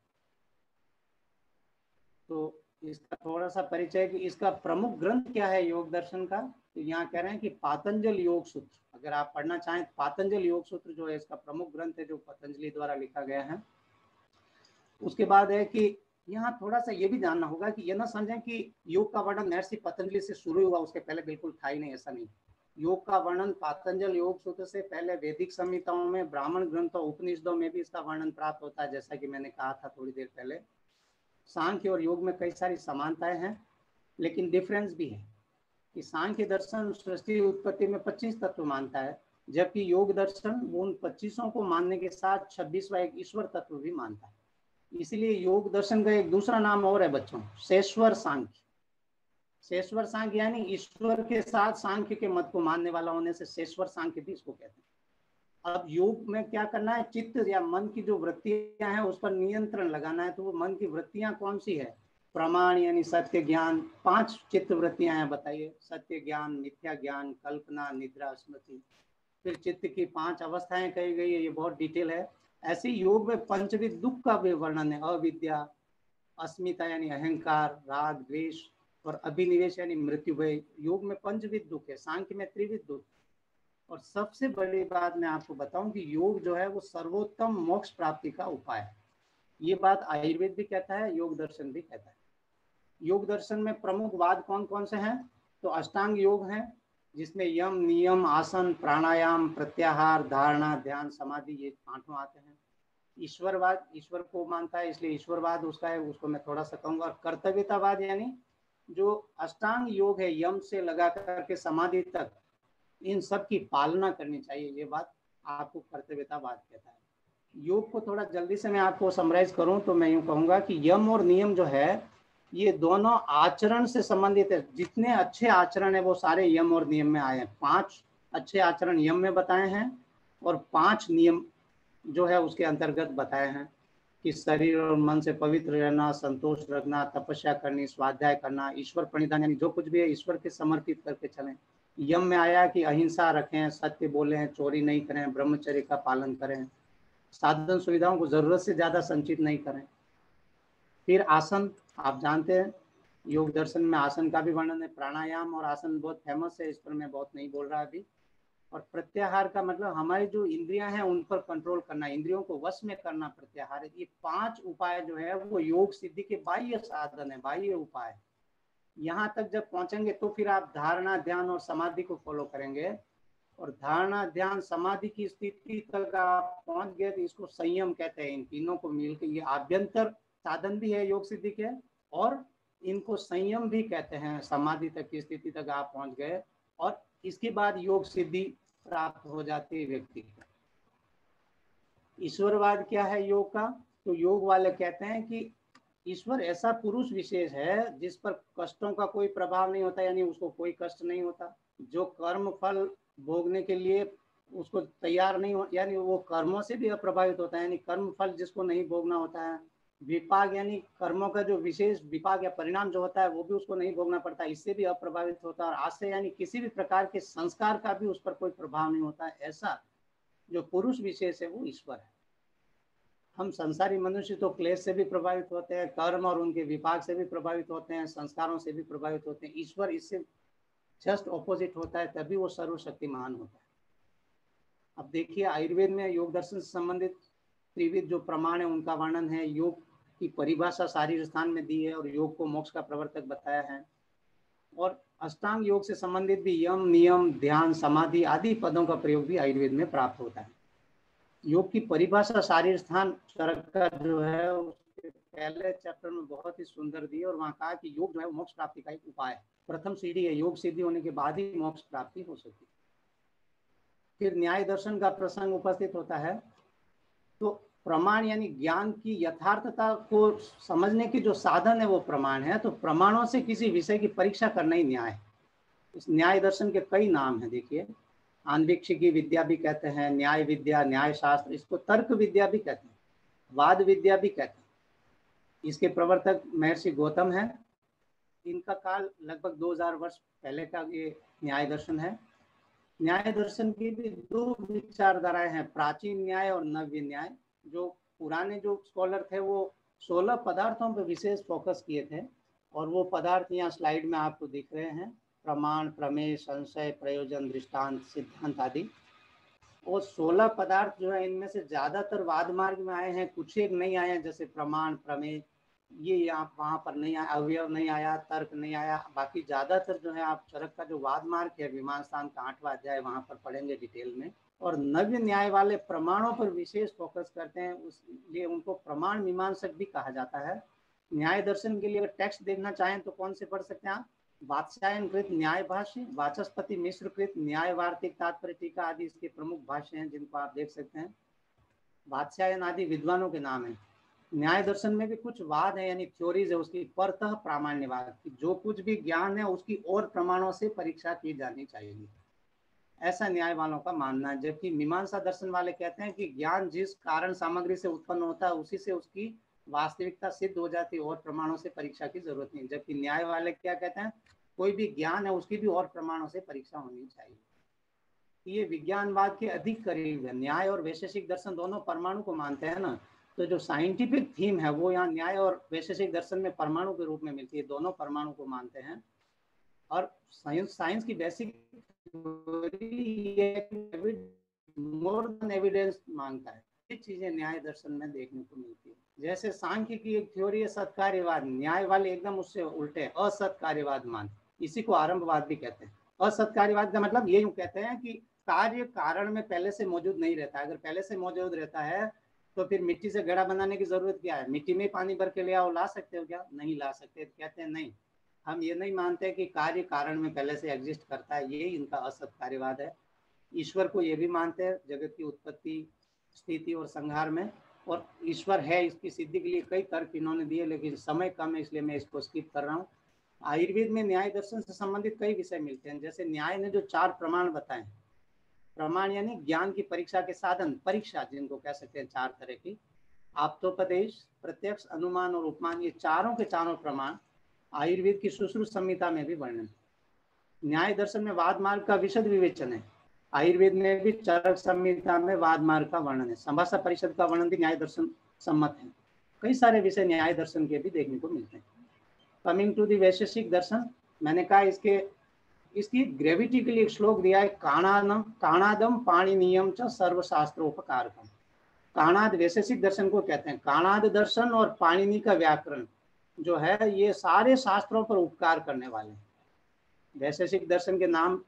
Speaker 2: तो इसका थोड़ा सा परिचय कि इसका प्रमुख ग्रंथ क्या है योग दर्शन का, तो यहाँ कह रहे हैं कि पातंजल योग सूत्र, अगर आप पढ़ना चाहें तो पातंजल योग सूत्र जो है इसका प्रमुख ग्रंथ है जो पतंजलि द्वारा लिखा गया है। उसके बाद है कि यहाँ थोड़ा सा ये भी जानना होगा कि ये ना समझें कि योग का वर्णन महर्षि पतंजलि से शुरू हुआ, उसके पहले बिल्कुल था ही नहीं, ऐसा नहीं। योग का वर्णन पातंजल योग सूत्र से पहले वैदिक संहिताओं में, ब्राह्मण ग्रंथों, उपनिषदों में भी इसका वर्णन प्राप्त होता है, जैसा कि मैंने कहा था थोड़ी देर पहले। सांख्य और योग में कई सारी समानताएं हैं, लेकिन डिफरेंस भी है कि सांख्य दर्शन सृष्टि उत्पत्ति में 25 तत्व मानता है, जबकि योग दर्शन उन 25 को मानने के साथ 26वां एक ईश्वर तत्व भी मानता है। इसलिए योग दर्शन का एक दूसरा नाम और है बच्चों, शेश्वर सांख्य। शेश्वर सांख्य यानी ईश्वर के साथ सांख्य के मत को मानने वाला होने से शेश्वर सांख्य भी इसको कहते हैं। अब योग में क्या करना है, चित्त या मन की जो वृत्तियां हैं उस पर नियंत्रण लगाना है। तो वो मन की वृत्तियां कौन सी है, प्रमाण यानी सत्य ज्ञान, 5 चित्त वृत्तियां हैं, बताइए, सत्य ज्ञान, मिथ्या ज्ञान, कल्पना, निद्रा, स्मृति। फिर चित्त की 5 अवस्थाएं कही गई है, ये बहुत डिटेल है। ऐसे योग में पंचविध दुख का भी वर्णन है, अविद्या, अस्मिता यानी अहंकार, राग द्वेष और अभिनिवेश यानी मृत्यु भय। योग में पंचविध दुख है, सांख्य में त्रिविध दुख। और सबसे बड़ी बात मैं आपको बताऊं कि योग जो है वो सर्वोत्तम मोक्ष प्राप्ति का उपाय है। ये बात आयुर्वेद भी कहता है, योग दर्शन भी कहता है। योग दर्शन में प्रमुख वाद कौन कौन से हैं, तो अष्टांग योग है जिसमें यम, नियम, आसन, प्राणायाम, प्रत्याहार, धारणा, ध्यान, समाधि, ये 5 आते हैं। ईश्वरवाद, ईश्वर को मानता है इसलिए ईश्वरवाद उसका है, उसको मैं थोड़ा सा कहूंगा। और कर्तव्यतावाद यानी जो अष्टांग योग है यम से लगा करके समाधि तक, इन सब की पालना करनी चाहिए, ये बात आपको कर्तव्यतावाद कहता है। योग को थोड़ा जल्दी से मैं आपको समराइज करूं तो मैं यूं कहूंगा कि यम और नियम जो है ये दोनों आचरण से संबंधित है। जितने अच्छे आचरण है वो सारे यम और नियम में आए हैं। 5 अच्छे आचरण यम में बताए हैं और 5 नियम जो है उसके अंतर्गत बताए हैं कि शरीर और मन से पवित्र रहना, संतोष रखना, तपस्या करनी, स्वाध्याय करना, ईश्वर प्रणिधान यानी जो कुछ भी है ईश्वर के समर्पित करके चलें। यम में आया कि अहिंसा रखें, सत्य बोलें, चोरी नहीं करें, ब्रह्मचर्य का पालन करें, साधन सुविधाओं को जरूरत से ज्यादा संचित नहीं करें। फिर आसन, आप जानते हैं योग दर्शन में आसन का भी वर्णन है। प्राणायाम और आसन बहुत फेमस है, इस पर मैं बहुत नहीं बोल रहा अभी। और प्रत्याहार का मतलब हमारी जो इंद्रियां हैं उन पर कंट्रोल करना, इंद्रियों को वश में करना प्रत्याहार है। ये 5 उपाय जो है वो योग सिद्धि के बाह्य साधन है, बाह्य उपाय। यहाँ तक जब पहुंचेंगे तो फिर आप धारणा, ध्यान और समाधि को फॉलो करेंगे। और धारणा, ध्यान, समाधि की स्थिति तक आप पहुंच गए तो इसको संयम कहते हैं। इन तीनों को मिलकर ये आभ्यंतर साधन भी है योग सिद्धि के, और इनको संयम भी कहते हैं। समाधि तक की स्थिति तक आप पहुंच गए और इसके बाद योग सिद्धि प्राप्त हो जाती है व्यक्ति को। ईश्वरवाद क्या है योग का, तो योग वाले कहते हैं कि ईश्वर ऐसा पुरुष विशेष है जिस पर कष्टों का कोई प्रभाव नहीं होता, यानी उसको कोई कष्ट नहीं होता। जो कर्म फल भोगने के लिए उसको तैयार नहीं हो, यानी वो कर्मों से भी अप्रभावित होता है, यानी कर्म फल जिसको नहीं भोगना होता है। विपाक यानी कर्मों का जो विशेष विपाक या परिणाम जो होता है वो भी उसको नहीं भोगना पड़ता, इससे भी अप्रभावित होता है। और आश्रय यानी किसी भी प्रकार के संस्कार का भी उस पर कोई प्रभाव नहीं होता है। ऐसा जो पुरुष विशेष है वो ईश्वर है। हम संसारी मनुष्य तो क्लेश से भी प्रभावित होते हैं, कर्म और उनके विपाक से भी प्रभावित होते हैं, संस्कारों से भी प्रभावित होते हैं। ईश्वर इससे जस्ट ऑपोजिट होता है, तभी वो सर्वशक्तिमान होता है। अब देखिए आयुर्वेद में योग दर्शन से संबंधित त्रिविध जो प्रमाण है उनका वर्णन है। योग की परिभाषा शारीर स्थान में दी है और योग को मोक्ष का प्रवर्तक बताया है। और अष्टांग योग से संबंधित भी यम, नियम, ध्यान, समाधि आदि पदों का प्रयोग भी आयुर्वेद में प्राप्त होता है। योग की परिभाषा शारीर स्थान चरक जो है उसके पहले चैप्टर में बहुत ही सुंदर दी, और वहाँ कहा कि योग जो है मोक्ष प्राप्ति का एक उपाय है, प्रथम सीढ़ी है। योग सिद्धि होने के बाद ही मोक्ष प्राप्ति हो सकती है। फिर न्याय दर्शन का प्रसंग उपस्थित होता है। तो प्रमाण यानी ज्ञान की यथार्थता को समझने की जो साधन है वो प्रमाण है। तो प्रमाणों से किसी विषय की परीक्षा करना ही न्याय है। इस न्याय दर्शन के कई नाम हैं, देखिए आन्वीक्षिकी विद्या भी कहते हैं, न्याय विद्या, न्याय शास्त्र, इसको तर्क विद्या भी कहते हैं, वाद विद्या भी कहते हैं। इसके प्रवर्तक महर्षि गौतम हैं इनका काल लगभग 2000 वर्ष पहले का ये न्याय दर्शन है। न्याय दर्शन की भी दो विचारधाराएं हैं, प्राचीन न्याय और नव्य न्याय। जो पुराने जो स्कॉलर थे वो 16 पदार्थों पर विशेष फोकस किए थे, और वो पदार्थ यहाँ स्लाइड में आपको दिख रहे हैं, प्रमाण, प्रमेय, संशय, प्रयोजन, दृष्टांत, सिद्धांत आदि। वो 16 पदार्थ जो है इनमें से ज्यादातर वाद मार्ग में आए हैं, कुछ एक नहीं आए हैं, जैसे प्रमाण, प्रमेय ये यहाँ वहां पर नहीं आया, अवयव नहीं आया, तर्क नहीं आया। बाकी ज्यादातर जो है आप चरक का जो वाद मार्ग है मीमांसा का 8वां अध्याय वहां पर पढ़ेंगे डिटेल में। और नव्य न्याय वाले प्रमाणों पर विशेष फोकस करते हैं, उसलिए उनको प्रमाण मीमांसक भी कहा जाता है। न्याय दर्शन के लिए अगर टेक्स्ट देखना चाहें तो कौन से पढ़ सकते हैं आप? वात्स्यायन कृत न्याय भाष्य, वाचस्पति मिश्र कृत न्याय वार्तिक तात्पर्य टीका आदि इसके प्रमुख भाष्य हैं जिनको आप देख सकते हैं। वात्स्यायन आदि विद्वानों के नाम है। न्याय दर्शन में भी कुछ वाद है, यानी थ्योरीज है उसकी, परतः प्रामाण्यवाद, जो कुछ भी ज्ञान है उसकी और प्रमाणों से परीक्षा की जानी चाहिए, ऐसा न्याय वालों का मानना है। जबकि मीमांसा दर्शन वाले कहते हैं कि ज्ञान जिस कारण सामग्री से उत्पन्न होता है उसी से उसकी वास्तविकता सिद्ध हो जाती है, और प्रमाणों से परीक्षा की जरूरत नहीं। जबकि न्याय वाले क्या कहते हैं, कोई भी ज्ञान है उसकी भी और प्रमाणों से परीक्षा होनी चाहिए। ये विज्ञानवाद के अधिक करीब है। न्याय और वैशेषिक दर्शन दोनों परमाणु को मानते हैं ना, तो जो साइंटिफिक थीम है वो यहाँ न्याय और वैशेषिक दर्शन में परमाणु के रूप में मिलती है, दोनों परमाणु को मानते हैं। और साइंस की बेसिक मोर देन एविडेंस मांगता है, ये चीजें न्याय दर्शन में देखने को मिलती है। जैसे सांख्य की एक थ्योरी है सत्कार्यवाद, न्याय वाले एकदम उससे उल्टे असत्कार्यवाद मानते, इसी को आरंभवाद भी कहते हैं। असत्कार्यवाद का मतलब ये यूं कहते हैं कि कार्य कारण में पहले से मौजूद नहीं रहता। अगर पहले से मौजूद रहता है तो फिर मिट्टी से घड़ा बनाने की जरूरत क्या है? मिट्टी में पानी भर के ले आओ, ला सकते हो क्या? नहीं ला सकते। कहते हैं नहीं, हम ये नहीं मानते कि कार्य कारण में पहले से एग्जिस्ट करता है, ये इनका असत्कार्यवाद है। ईश्वर को ये भी मानते हैं जगत की उत्पत्ति, स्थिति और संहार में, और ईश्वर है इसकी सिद्धि के लिए कई तर्क इन्होंने दिए, लेकिन समय कम है इसलिए मैं इसको स्किप कर रहा हूँ। आयुर्वेद में न्याय दर्शन से संबंधित कई विषय मिलते हैं। जैसे न्याय ने जो 4 प्रमाण बताए, प्रमाण यानी ज्ञान की परीक्षा के साधन, परीक्षा जिनको कह सकते हैं 4 तरह की, आप्तोपदेश, प्रत्यक्ष, अनुमान और उपमान, ये चारों के चारों प्रमाण आयुर्वेद की सुश्रुत संहिता में भी वर्णन। न्याय दर्शन में वाद मार्ग का विशद विवेचन है। आयुर्वेद में भी चरक संहिता में वाद मार्ग का वर्णन है। संभाषा परिषद का वर्णन भी न्याय दर्शन सम्मत है। कई सारे विषय न्याय दर्शन के भी देखने को मिलते हैं। कमिंग टू दी वैशेषिक दर्शन, मैंने कहा इसकी ग्रेविटी के लिए एक श्लोक दिया है, काणादम पाणिनीयम च सर्वशास्त्रोपकारकम। काणाद वैशेषिक दर्शन को कहते हैं। काणाद दर्शन और पाणिनि का व्याकरण जो है ये सारे शास्त्रों पर उपकार करने वाले हैं। वैशेषिक दर्शन के नाम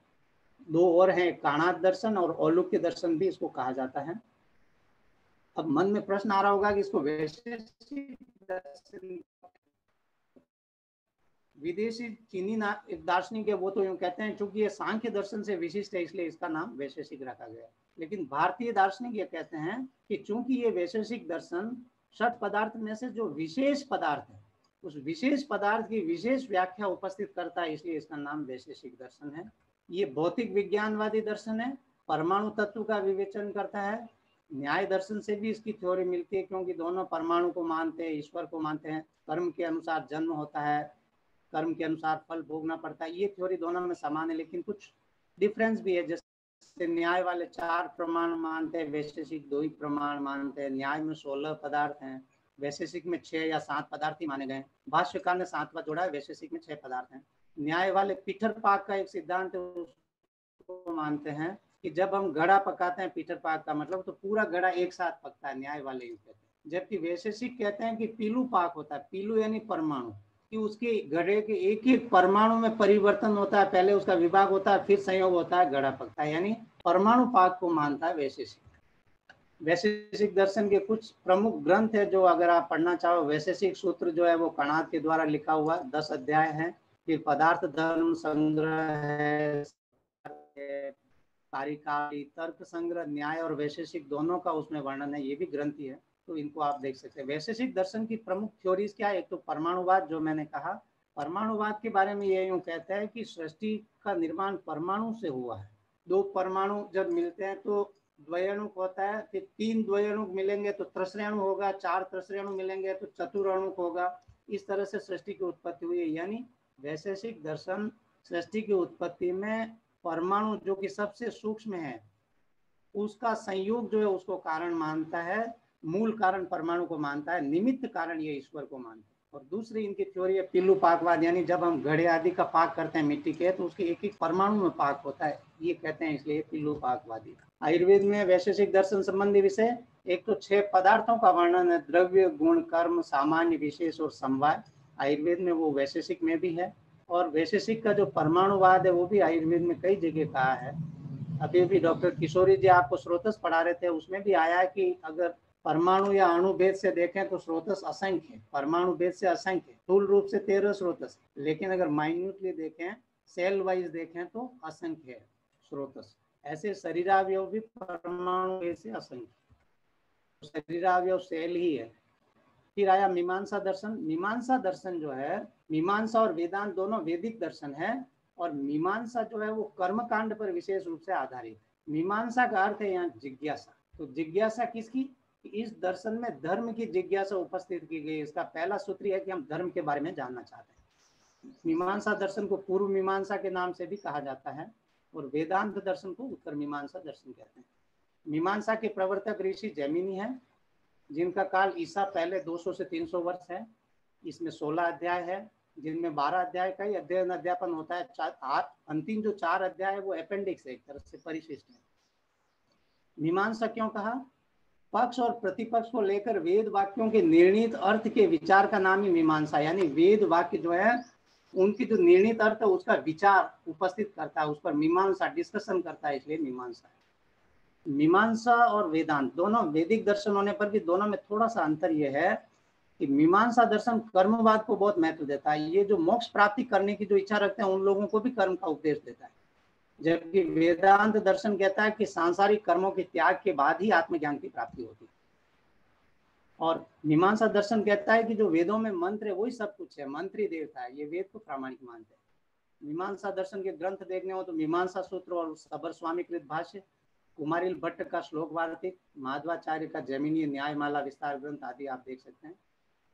Speaker 2: 2 और हैं, काणाद दर्शन और औलुक्य दर्शन भी इसको कहा जाता है। अब मन में प्रश्न आ रहा होगा कि इसको वैशेषिक दर्शन, विदेशी चीनी एक दार्शनिक है वो तो यूं कहते हैं क्योंकि ये सांख्य दर्शन से विशिष्ट है इसलिए इसका नाम वैशेषिक रखा गया। लेकिन भारतीय दार्शनिक ये कहते हैं कि चूंकि ये वैशेषिक दर्शन 6 पदार्थ में से जो विशेष पदार्थ है उस विशेष पदार्थ की विशेष व्याख्या उपस्थित करता है, इसलिए इसका नाम वैशेषिक दर्शन है। ये भौतिक विज्ञानवादी दर्शन है, परमाणु तत्व का विवेचन करता है। न्याय दर्शन से भी इसकी थ्योरी मिलती है क्योंकि दोनों परमाणु को मानते हैं, ईश्वर को मानते हैं, कर्म के अनुसार जन्म होता है, कर्म के अनुसार फल भोगना पड़ता है। ये थ्योरी दोनों में समान है, लेकिन कुछ डिफरेंस भी है। जैसे न्याय वाले 4 प्रमाण मानते हैं, वैशेषिक 2 ही प्रमाण मानते हैं। न्याय में 16 पदार्थ हैं, वैशेषिक में 6 या 7 पदार्थ ही माने गए। भाष्यकार ने 7वां जोड़ा है, वैशेषिक में 6 पदार्थ हैं। न्याय वाले पीठर पाक का एक सिद्धांत है, उसको मानते हैं कि जब हम घड़ा पकाते हैं पीठर पाक का मतलब तो पूरा घड़ा एक साथ पकता है, न्याय वाले यूं कहते हैं। जबकि वैशेषिक कहते हैं कि पीलू पाक होता है, पीलू यानी परमाणु, कि उसके घड़े के एक एक परमाणु में परिवर्तन होता है, पहले उसका विभाग होता है फिर संयोग होता है, घड़ा पकता है, यानी परमाणु पाक को मानता है वैशेषिक। वैशेषिक दर्शन के कुछ प्रमुख ग्रंथ है जो अगर आप पढ़ना चाहो। वैशेषिक सूत्र जो है वो कणाद के द्वारा लिखा हुआ 10 अध्याय है। फिर पदार्थ धर्म संग्रह है, कारिकाली, तर्क संग्रह, न्याय और वैशेषिक दोनों का उसमें वर्णन है, ये भी ग्रंथि है, तो इनको आप देख सकते हैं। वैशेषिक दर्शन की प्रमुख थ्योरीज क्या है? एक तो परमाणुवाद जो मैंने कहा, परमाणुवाद के बारे में ये यूं कहता है कि सृष्टि का निर्माण परमाणु से हुआ है। 2 परमाणु जब मिलते हैं तो द्वयणुक होता है, फिर 3 द्वयणुक मिलेंगे तो त्रसरेणु होगा, 4 त्रसरेणु मिलेंगे तो चतुरणुक होगा। इस तरह से सृष्टि की उत्पत्ति हुई है, यानी वैशेषिक दर्शन सृष्टि की उत्पत्ति में परमाणु जो कि सबसे सूक्ष्म है उसका संयोग जो है उसको कारण मानता है, मूल कारण परमाणु को मानता है, निमित्त कारण ये ईश्वर को मानता है। और दूसरी इनकी थ्योरी है पिल्लू पाकवाद, यानी जब हम घड़े आदि का पाक करते हैं मिट्टी के तो उसके एक एक परमाणु में पाक होता है, ये कहते हैं, इसलिए पिल्लू पाकवादी। आयुर्वेद में वैशेषिक दर्शन संबंधी विषय एक तो 6 पदार्थों का वर्णन है, द्रव्य, गुण, कर्म, सामान्य, विशेष और समवाय। आयुर्वेद में वो वैशेषिक में भी है। और वैशेषिक का जो परमाणुवाद है वो भी आयुर्वेद में कई जगह कहा है। अभी भी डॉक्टर किशोरी जी आपको स्रोतस पढ़ा रहे थे, उसमें भी आया है कि अगर परमाणु या अणु भेद से देखें तो स्रोतस असंख्य है, परमाणु भेद से असंख्य, स्थूल रूप से 13 स्रोतस, लेकिन अगर माइन्यूटली देखें, सेल वाइज देखें तो असंख्य है स्रोतस। ऐसे शरीरावयव भी परमाणु भेद से असंख्य, शरीरावयव सेल ही है। फिर आया मीमांसा दर्शन। मीमांसा दर्शन जो है, मीमांसा और वेदांत दोनों वैदिक दर्शन है, और मीमांसा जो है वो कर्मकांड पर विशेष रूप से आधारित है। मीमांसा का अर्थ है यहाँ जिज्ञासा। तो जिज्ञासा किसकी? इस दर्शन में धर्म की जिज्ञासा उपस्थित की गई। इसका पहला सूत्र है कि हम धर्म के बारे में जानना चाहते हैं। मीमांसा दर्शन को पूर्व मीमांसा के नाम से भी कहा जाता है, और वेदांत दर्शन को उत्तर मीमांसा दर्शन कहते हैं। मीमांसा के प्रवर्तक ऋषि जैमिनी है, जिनका काल ईसा पहले 200 से 300 वर्ष है। इसमें 16 अध्याय है, जिनमें 12 अध्याय का ही अध्ययन अध्यापन होता है। अंतिम जो 4 अध्याय है वो अपेंडिक्स है, एक तरह से परिशिष्ट है। मीमांसा क्यों कहा? पक्ष और प्रतिपक्ष को लेकर वेद वाक्यों के निर्णीत अर्थ के विचार का नाम ही मीमांसा, यानी वेद वाक्य जो है उनकी जो निर्णीत अर्थ है उसका विचार उपस्थित करता है, उस पर मीमांसा डिस्कशन करता है, इसलिए मीमांसा है। मीमांसा और वेदांत दोनों वैदिक दर्शन होने पर भी दोनों में थोड़ा सा अंतर यह है कि मीमांसा दर्शन कर्मवाद को बहुत महत्व देता है। ये जो मोक्ष प्राप्ति करने की जो इच्छा रखते हैं उन लोगों को भी कर्म का उपदेश देता है, जबकि वेदांत दर्शन कहता है कि सांसारिक कर्मों के त्याग के बाद ही आत्मज्ञान की प्राप्ति होती है। और मीमांसा दर्शन कहता है कि जो वेदों में मंत्र है वही सब कुछ है, मंत्र ही देवता है, ये वेद को प्रामाणिक मानते हैं। मीमांसा दर्शन के ग्रंथ देखने हो तो मीमांसा सूत्र और सबर स्वामी कृत भाष्य, कुमारिल भट्ट का श्लोक वार्तिक, माधवाचार्य का जैमिनीय न्यायमाला विस्तार ग्रंथ आदि आप देख सकते हैं।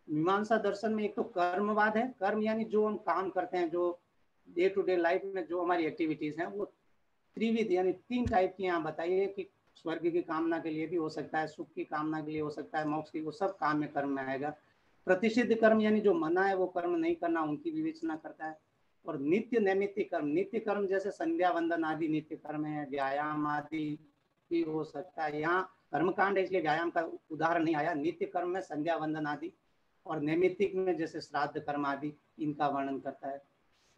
Speaker 2: मीमांसा दर्शन में एक तो कर्मवाद है, कर्म यानी जो हम काम करते हैं, जो डे टू डे लाइफ में जो हमारी एक्टिविटीज हैं वो त्रिविध यानी 3 टाइप की यहाँ बताइए कि स्वर्ग की कामना के लिए भी हो सकता है, सुख की कामना के लिए हो सकता है, मोक्ष की, वो सब काम में कर्म में आएगा। प्रतिषिद्ध कर्म यानी जो मना है वो कर्म नहीं करना, उनकी विवेचना करता है। और नित्य नैमित्तिक कर्म, नित्य कर्म जैसे संध्या वंदन आदि नित्य कर्म है, व्यायाम आदि भी हो सकता है। यहाँ कर्मकांड है इसलिए व्यायाम का उदाहरण नहीं आया, नित्य कर्म में संध्या वंदन आदि, और नैमित्तिक में जैसे श्राद्ध कर्म आदि, इनका वर्णन करता है।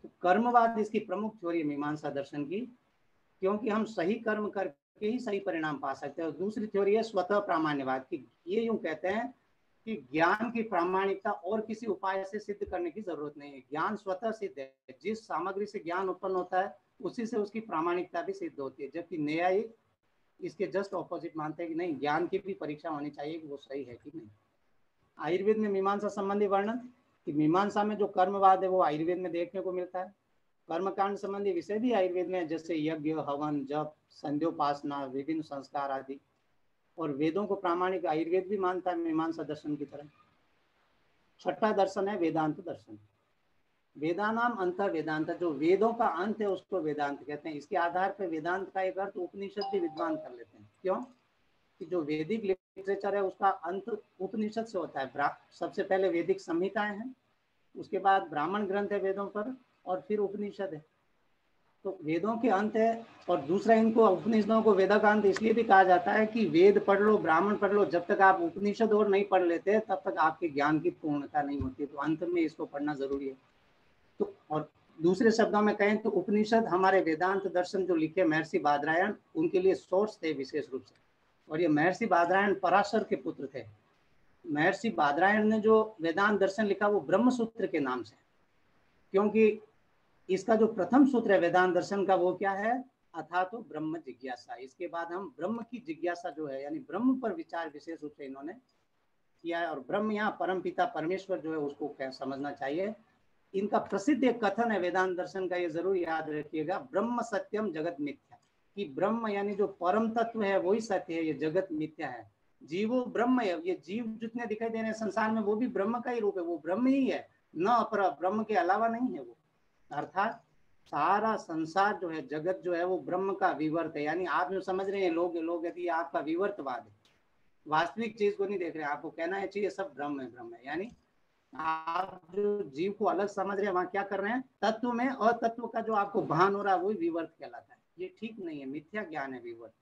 Speaker 2: तो कर्मवाद इसकी प्रमुख थ्योरी है मीमांसा दर्शन की, क्योंकि हम सही कर्म करके ही सही परिणाम पा सकते हैं। और दूसरी थ्योरी है स्वतः प्रामाण्यवाद की, ये यूं कहते हैं कि ज्ञान की प्रामाणिकता और किसी उपाय से सिद्ध करने की जरूरत नहीं है, ज्ञान स्वतः सिद्ध है। जिस सामग्री से ज्ञान उत्पन्न होता है उसी से उसकी प्रामाणिकता भी सिद्ध होती है, जबकि न्यायिक इसके जस्ट ऑपोजिट मानते हैं कि नहीं, ज्ञान की भी परीक्षा होनी चाहिए कि वो सही है कि नहीं। आयुर्वेद में मीमांसा संबंधी वर्णन कि मीमांसा में जो कर्मवाद है वो आयुर्वेद में देखने को मिलता है। कर्मकांड संबंधी विषय भी आयुर्वेद में है, जैसे यज्ञ, हवन, जप, संध्योपासना, विभिन्न संस्कार आदि। और वेदों को प्रामाणिक आयुर्वेद भी मानता है मीमांसा दर्शन की तरह। छठा दर्शन है वेदांत दर्शन। वेदानाम अंत वेदांत, जो वेदों का अंत है उसको वेदांत कहते हैं। इसके आधार पर वेदांत का एक अर्थ उपनिषद भी विद्वान कर लेते हैं। क्यों? कि जो वैदिक लिटरेचर है उसका अंत उपनिषद से होता है। सबसे पहले वैदिक संहिताएं हैं, उसके बाद ब्राह्मण ग्रंथ है वेदों पर, और फिर उपनिषद है। तो वेदों के अंत है, और दूसरा इनको उपनिषदों को वेदा का अंत इसलिए भी कहा जाता है कि वेद पढ़ लो, ब्राह्मण पढ़ लो, जब तक आप उपनिषद और नहीं पढ़ लेते तब तक आपके ज्ञान की पूर्णता नहीं होती, तो अंत में इसको पढ़ना जरूरी है। तो और दूसरे शब्दों में कहें तो उपनिषद हमारे वेदांत दर्शन जो लिखे महर्षि बादरायण, उनके लिए सोर्स थे विशेष रूप से। और ये महर्षि बादरायण पराशर के पुत्र थे। महर्षि बादरायण ने जो वेदांत दर्शन लिखा वो ब्रह्म सूत्र के नाम से, क्योंकि इसका जो प्रथम सूत्र है वेदांत दर्शन का वो क्या है? अथा तो ब्रह्म जिज्ञासा। इसके बाद हम ब्रह्म की जिज्ञासा जो है यानी ब्रह्म पर विचार विशेष रूप से इन्होंने किया है। और ब्रह्म यहाँ परम पिता परमेश्वर जो है उसको समझना चाहिए। इनका प्रसिद्ध एक कथन है वेदांत दर्शन का, ये जरूर याद रखिएगा, ब्रह्म सत्यम जगत मिथ्या, कि ब्रह्म यानी जो परम तत्व है वही सत्य है, ये जगत मिथ्या है। जीवो ब्रह्म है, ये जीव जितने दिखाई दे रहे हैं संसार में वो भी ब्रह्म का ही रूप है, वो ब्रह्म ही है, न अपर, ब्रह्म के अलावा नहीं है वो। अर्थात सारा संसार जो है, जगत जो है वो ब्रह्म का विवर्त है। यानी आप जो समझ रहे हैं लोग यदि आपका विवर्तवाद है, वास्तविक चीज को नहीं देख रहे हैं, आपको कहना है चाहिए सब ब्रह्म है। यानी आप जो जीव को अलग समझ रहे हैं, वहां क्या कर रहे हैं, तत्व में अतत्व का जो आपको भान हो रहा है वही विवर्त कहलाता है। ये ठीक नहीं है, मिथ्या ज्ञान है विवर्त।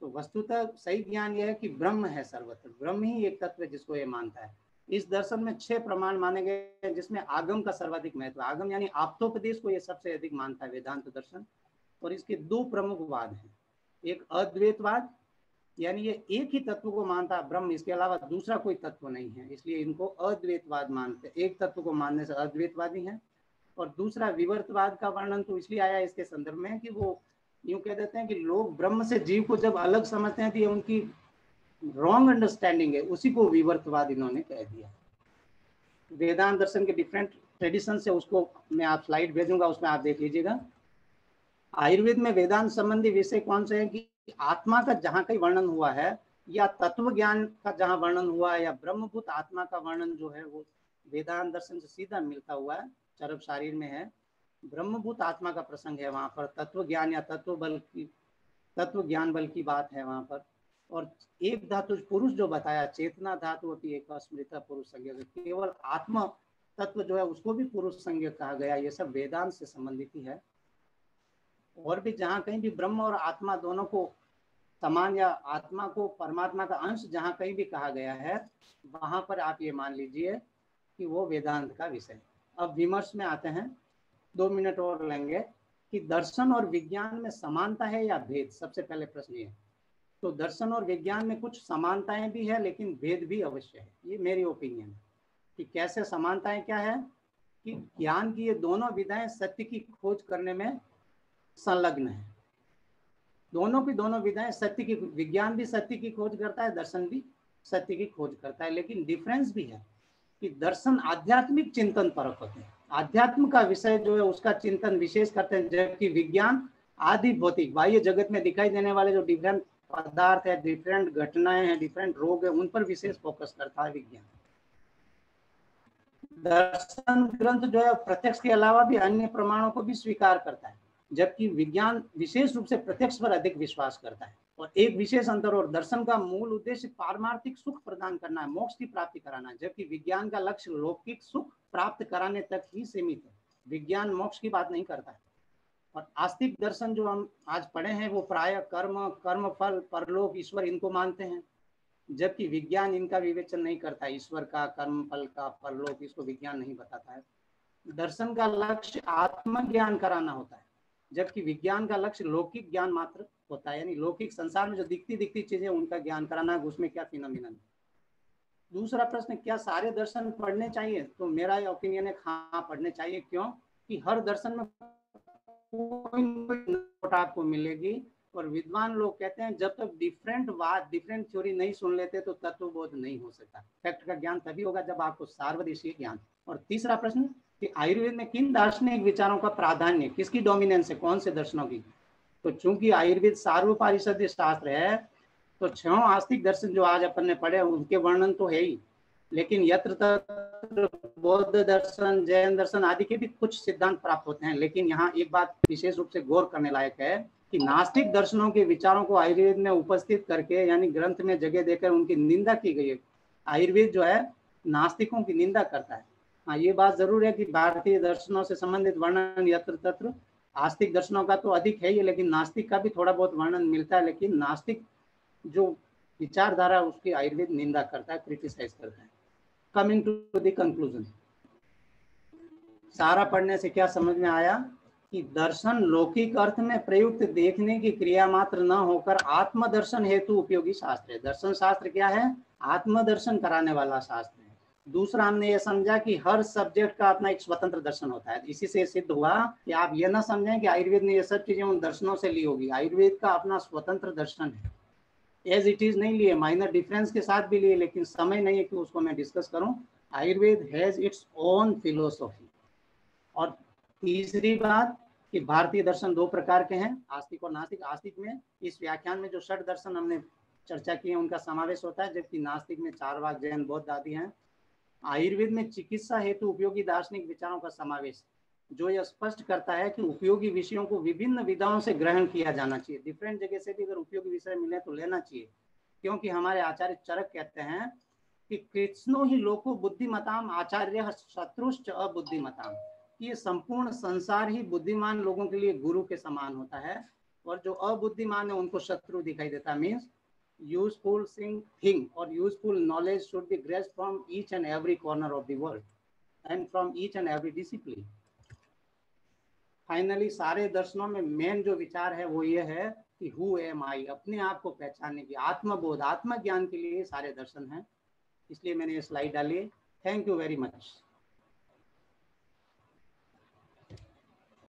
Speaker 2: तो वस्तुतः सही ज्ञान यह है कि ब्रह्म है सर्वत्र, ब्रह्म ही एक तत्व है जिसको ये मानता है। इस दर्शन में 6 प्रमाण माने गए, जिसमें आगम का सर्वाधिक महत्व। आगम यानी आप्तोपदेश को ये सबसे अधिक मानता है वेदांत दर्शन। और इसके 2 प्रमुख वाद हैं, एक अद्वैतवाद, यानी ये एक ही तत्व को मानता है ब्रह्म, इसके अलावा दूसरा कोई तत्व नहीं है, इसलिए इनको अद्वैतवाद मानते हैं। एक तत्व को मानने से अद्वैतवादी हैं। और दूसरा विवर्तवाद का वर्णन तो इसलिए आया इसके संदर्भ में कि वो यूं कह देते हैं कि लोग ब्रह्म से जीव को जब अलग समझते हैं तो ये उनकी रॉन्ग अंडरस्टैंडिंग है, उसी को विवर्तवाद इन्होंने कह दिया। वेदांत दर्शन के डिफरेंट ट्रेडिशन से, उसको मैं आप स्लाइड भेजूंगा, उसमें आप देख लीजिएगा। आयुर्वेद में वेदांत संबंधी विषय कौन से हैं कि आत्मा का जहां कहीं वर्णन हुआ है, या तत्व ज्ञान का जहां वर्णन हुआ है, या ब्रह्मभूत आत्मा का वर्णन जो है वो वेदांत दर्शन से सीधा मिलता हुआ है, चरक शारीर में है। ब्रह्मभूत आत्मा का प्रसंग है वहां पर, तत्व ज्ञान या तत्व ज्ञान बल की बात है वहां पर। और एक धातु पुरुष जो बताया, चेतना धातु होती है, एक अस्मृता पुरुष संज्ञा, केवल आत्मा तत्व जो है उसको भी पुरुष संज्ञा कहा गया। ये सब वेदांत से संबंधित ही है। और भी जहाँ कहीं भी ब्रह्म और आत्मा दोनों को समान, या आत्मा को परमात्मा का अंश जहाँ कहीं भी कहा गया है, वहां पर आप ये मान लीजिए कि वो वेदांत का विषय। अब विमर्श में आते हैं, 2 मिनट और लेंगे कि दर्शन और विज्ञान में समानता है या भेद। सबसे पहले प्रश्न ये है। तो दर्शन और विज्ञान में कुछ समानताएं भी है, लेकिन भेद भी अवश्य है। ये मेरी ओपिनियन है कि कैसे समानताएं क्या है कि ज्ञान की ये दोनों विधाएं सत्य की खोज करने में संलग्न है। दोनों की दोनों विधाएं सत्य की, विज्ञान भी सत्य की खोज करता है, दर्शन भी सत्य की खोज करता है। लेकिन डिफरेंस भी है कि दर्शन आध्यात्मिक चिंतन परक होते हैं, आध्यात्म का विषय जो है उसका चिंतन विशेष करते हैं, जबकि विज्ञान आदि भौतिक बाह्य जगत में दिखाई देने वाले जो डिफरेंट पदार्थ है, डिफरेंट घटनाएं हैं, डिफरेंट रोग है, उन पर विशेष फोकस करता है विज्ञान। दर्शन ग्रंथ जो है प्रत्यक्ष के अलावा भी अन्य प्रमाणों को भी स्वीकार करता है, जबकि विज्ञान विशेष रूप से प्रत्यक्ष पर अधिक विश्वास करता है। और एक विशेष अंतर, और दर्शन का मूल उद्देश्य पारमार्थिक सुख प्रदान करना है, मोक्ष की प्राप्ति कराना है, जबकि विज्ञान का लक्ष्य लौकिक सुख प्राप्त कराने तक ही सीमित है। विज्ञान मोक्ष की बात नहीं करता है। और आस्तिक दर्शन जो हम आज पढ़े हैं वो प्राय कर्म फल, परलोक, ईश्वर इनको मानते हैं, जबकि विज्ञान इनका विवेचन नहीं करता। ईश्वर का, कर्म फल का, परलोक, इसको विज्ञान नहीं बताता है। दर्शन का लक्ष्य आत्मज्ञान कराना होता है, जबकि विज्ञान का लक्ष्य लौकिक ज्ञान मात्र होता है, यानी लौकिक संसार में जो दिखती चीजें उनका ज्ञान कराना, उसमें क्या फिनोमिनन। दूसरा प्रश्न, क्या सारे दर्शन पढ़ने चाहिए? तो मेरा ओपिनियन है हाँ, पढ़ने चाहिए। क्यों? कि हर दर्शन में कोई नोट आपको मिलेगी। और विद्वान लोग कहते हैं जब तक डिफरेंट थ्योरी नहीं सुन लेते तो तत्वबोध नहीं हो सकता। फैक्ट का ज्ञान तभी होगा जब आपको सार्वदेशीय ज्ञान। और तीसरा प्रश्न कि आयुर्वेद में किन दार्शनिक विचारों का प्राधान्य, किसकी डोमिनेंस है, कौन से दर्शनों की? तो चूंकि आयुर्वेद सार्वपारिषद्य शास्त्र है, तो 6 आस्तिक दर्शन जो आज अपन ने पढ़े उनके वर्णन तो है ही, लेकिन यत्र तत्र बौद्ध दर्शन, जैन दर्शन आदि के भी कुछ सिद्धांत प्राप्त होते हैं। लेकिन यहाँ एक बात विशेष रूप से गौर करने लायक है कि नास्तिक दर्शनों के विचारों को आयुर्वेद में उपस्थित करके, यानी ग्रंथ में जगह देकर उनकी निंदा की गई है। आयुर्वेद जो है नास्तिकों की निंदा करता है। हाँ, ये बात जरूर है कि भारतीय दर्शनों से संबंधित वर्णन यत्र तत्र आस्तिक दर्शनों का तो अधिक है ही, लेकिन नास्तिक का भी थोड़ा बहुत वर्णन मिलता है। लेकिन नास्तिक जो विचारधारा उसकी आयुर्वेद निंदा करता है, क्रिटिसाइज करता है। कमिंग टू द कंक्लूजन, सारा पढ़ने से क्या समझ में आया कि दर्शन लौकिक अर्थ में प्रयुक्त देखने की क्रिया मात्र न होकर आत्मदर्शन हेतु उपयोगी शास्त्र है। दर्शन शास्त्र क्या है? आत्मदर्शन कराने वाला शास्त्र है। दूसरा, हमने ये समझा कि हर सब्जेक्ट का अपना एक स्वतंत्र दर्शन होता है। इसी से सिद्ध हुआ कि आप ये ना समझें कि आयुर्वेद ने ये सब चीजें उन दर्शनों से ली होगी। आयुर्वेद का अपना स्वतंत्र दर्शन है, एज इट इज नहीं लिए, माइनर डिफरेंस के साथ भी लिए, लेकिन समय नहीं है कि उसको मैं डिस्कस करूं। Ayurveda has its own philosophy. और तीसरी बात कि भारतीय दर्शन 2 प्रकार के हैं, आस्तिक और नास्तिक। आस्तिक में इस व्याख्यान में जो 6 दर्शन हमने चर्चा किए उनका समावेश होता है, जबकि नास्तिक में चारवाक, जैन, बौद्ध आदि हैं। आयुर्वेद में चिकित्सा हेतु उपयोगी दार्शनिक विचारों का समावेश, जो यह स्पष्ट करता है कि उपयोगी विषयों को विभिन्न विधाओं से ग्रहण किया जाना चाहिए। डिफरेंट जगह से भी अगर उपयोगी विषय मिले तो लेना चाहिए, क्योंकि हमारे आचार्य चरक कहते हैं कि कृत्स्नो ही लोको बुद्धिमताम आचार्य शत्रुश्च अबुद्धिमताम, कि ये संपूर्ण संसार ही बुद्धिमान लोगों के लिए गुरु के समान होता है, और जो अबुद्धिमान है उनको शत्रु दिखाई देता। मीन्स यूजफुल थिंग और useful knowledge should be graced from each and every corner of the world and from each and every discipline. Finally सारे दर्शनों में मेन जो विचार है वो ये है कि हु एम आई, अपने आप को पहचानने की, आत्मबोध, आत्मज्ञान के लिए सारे दर्शन हैं। इसलिए मैंने ये स्लाइड डाली है। Thank you very much.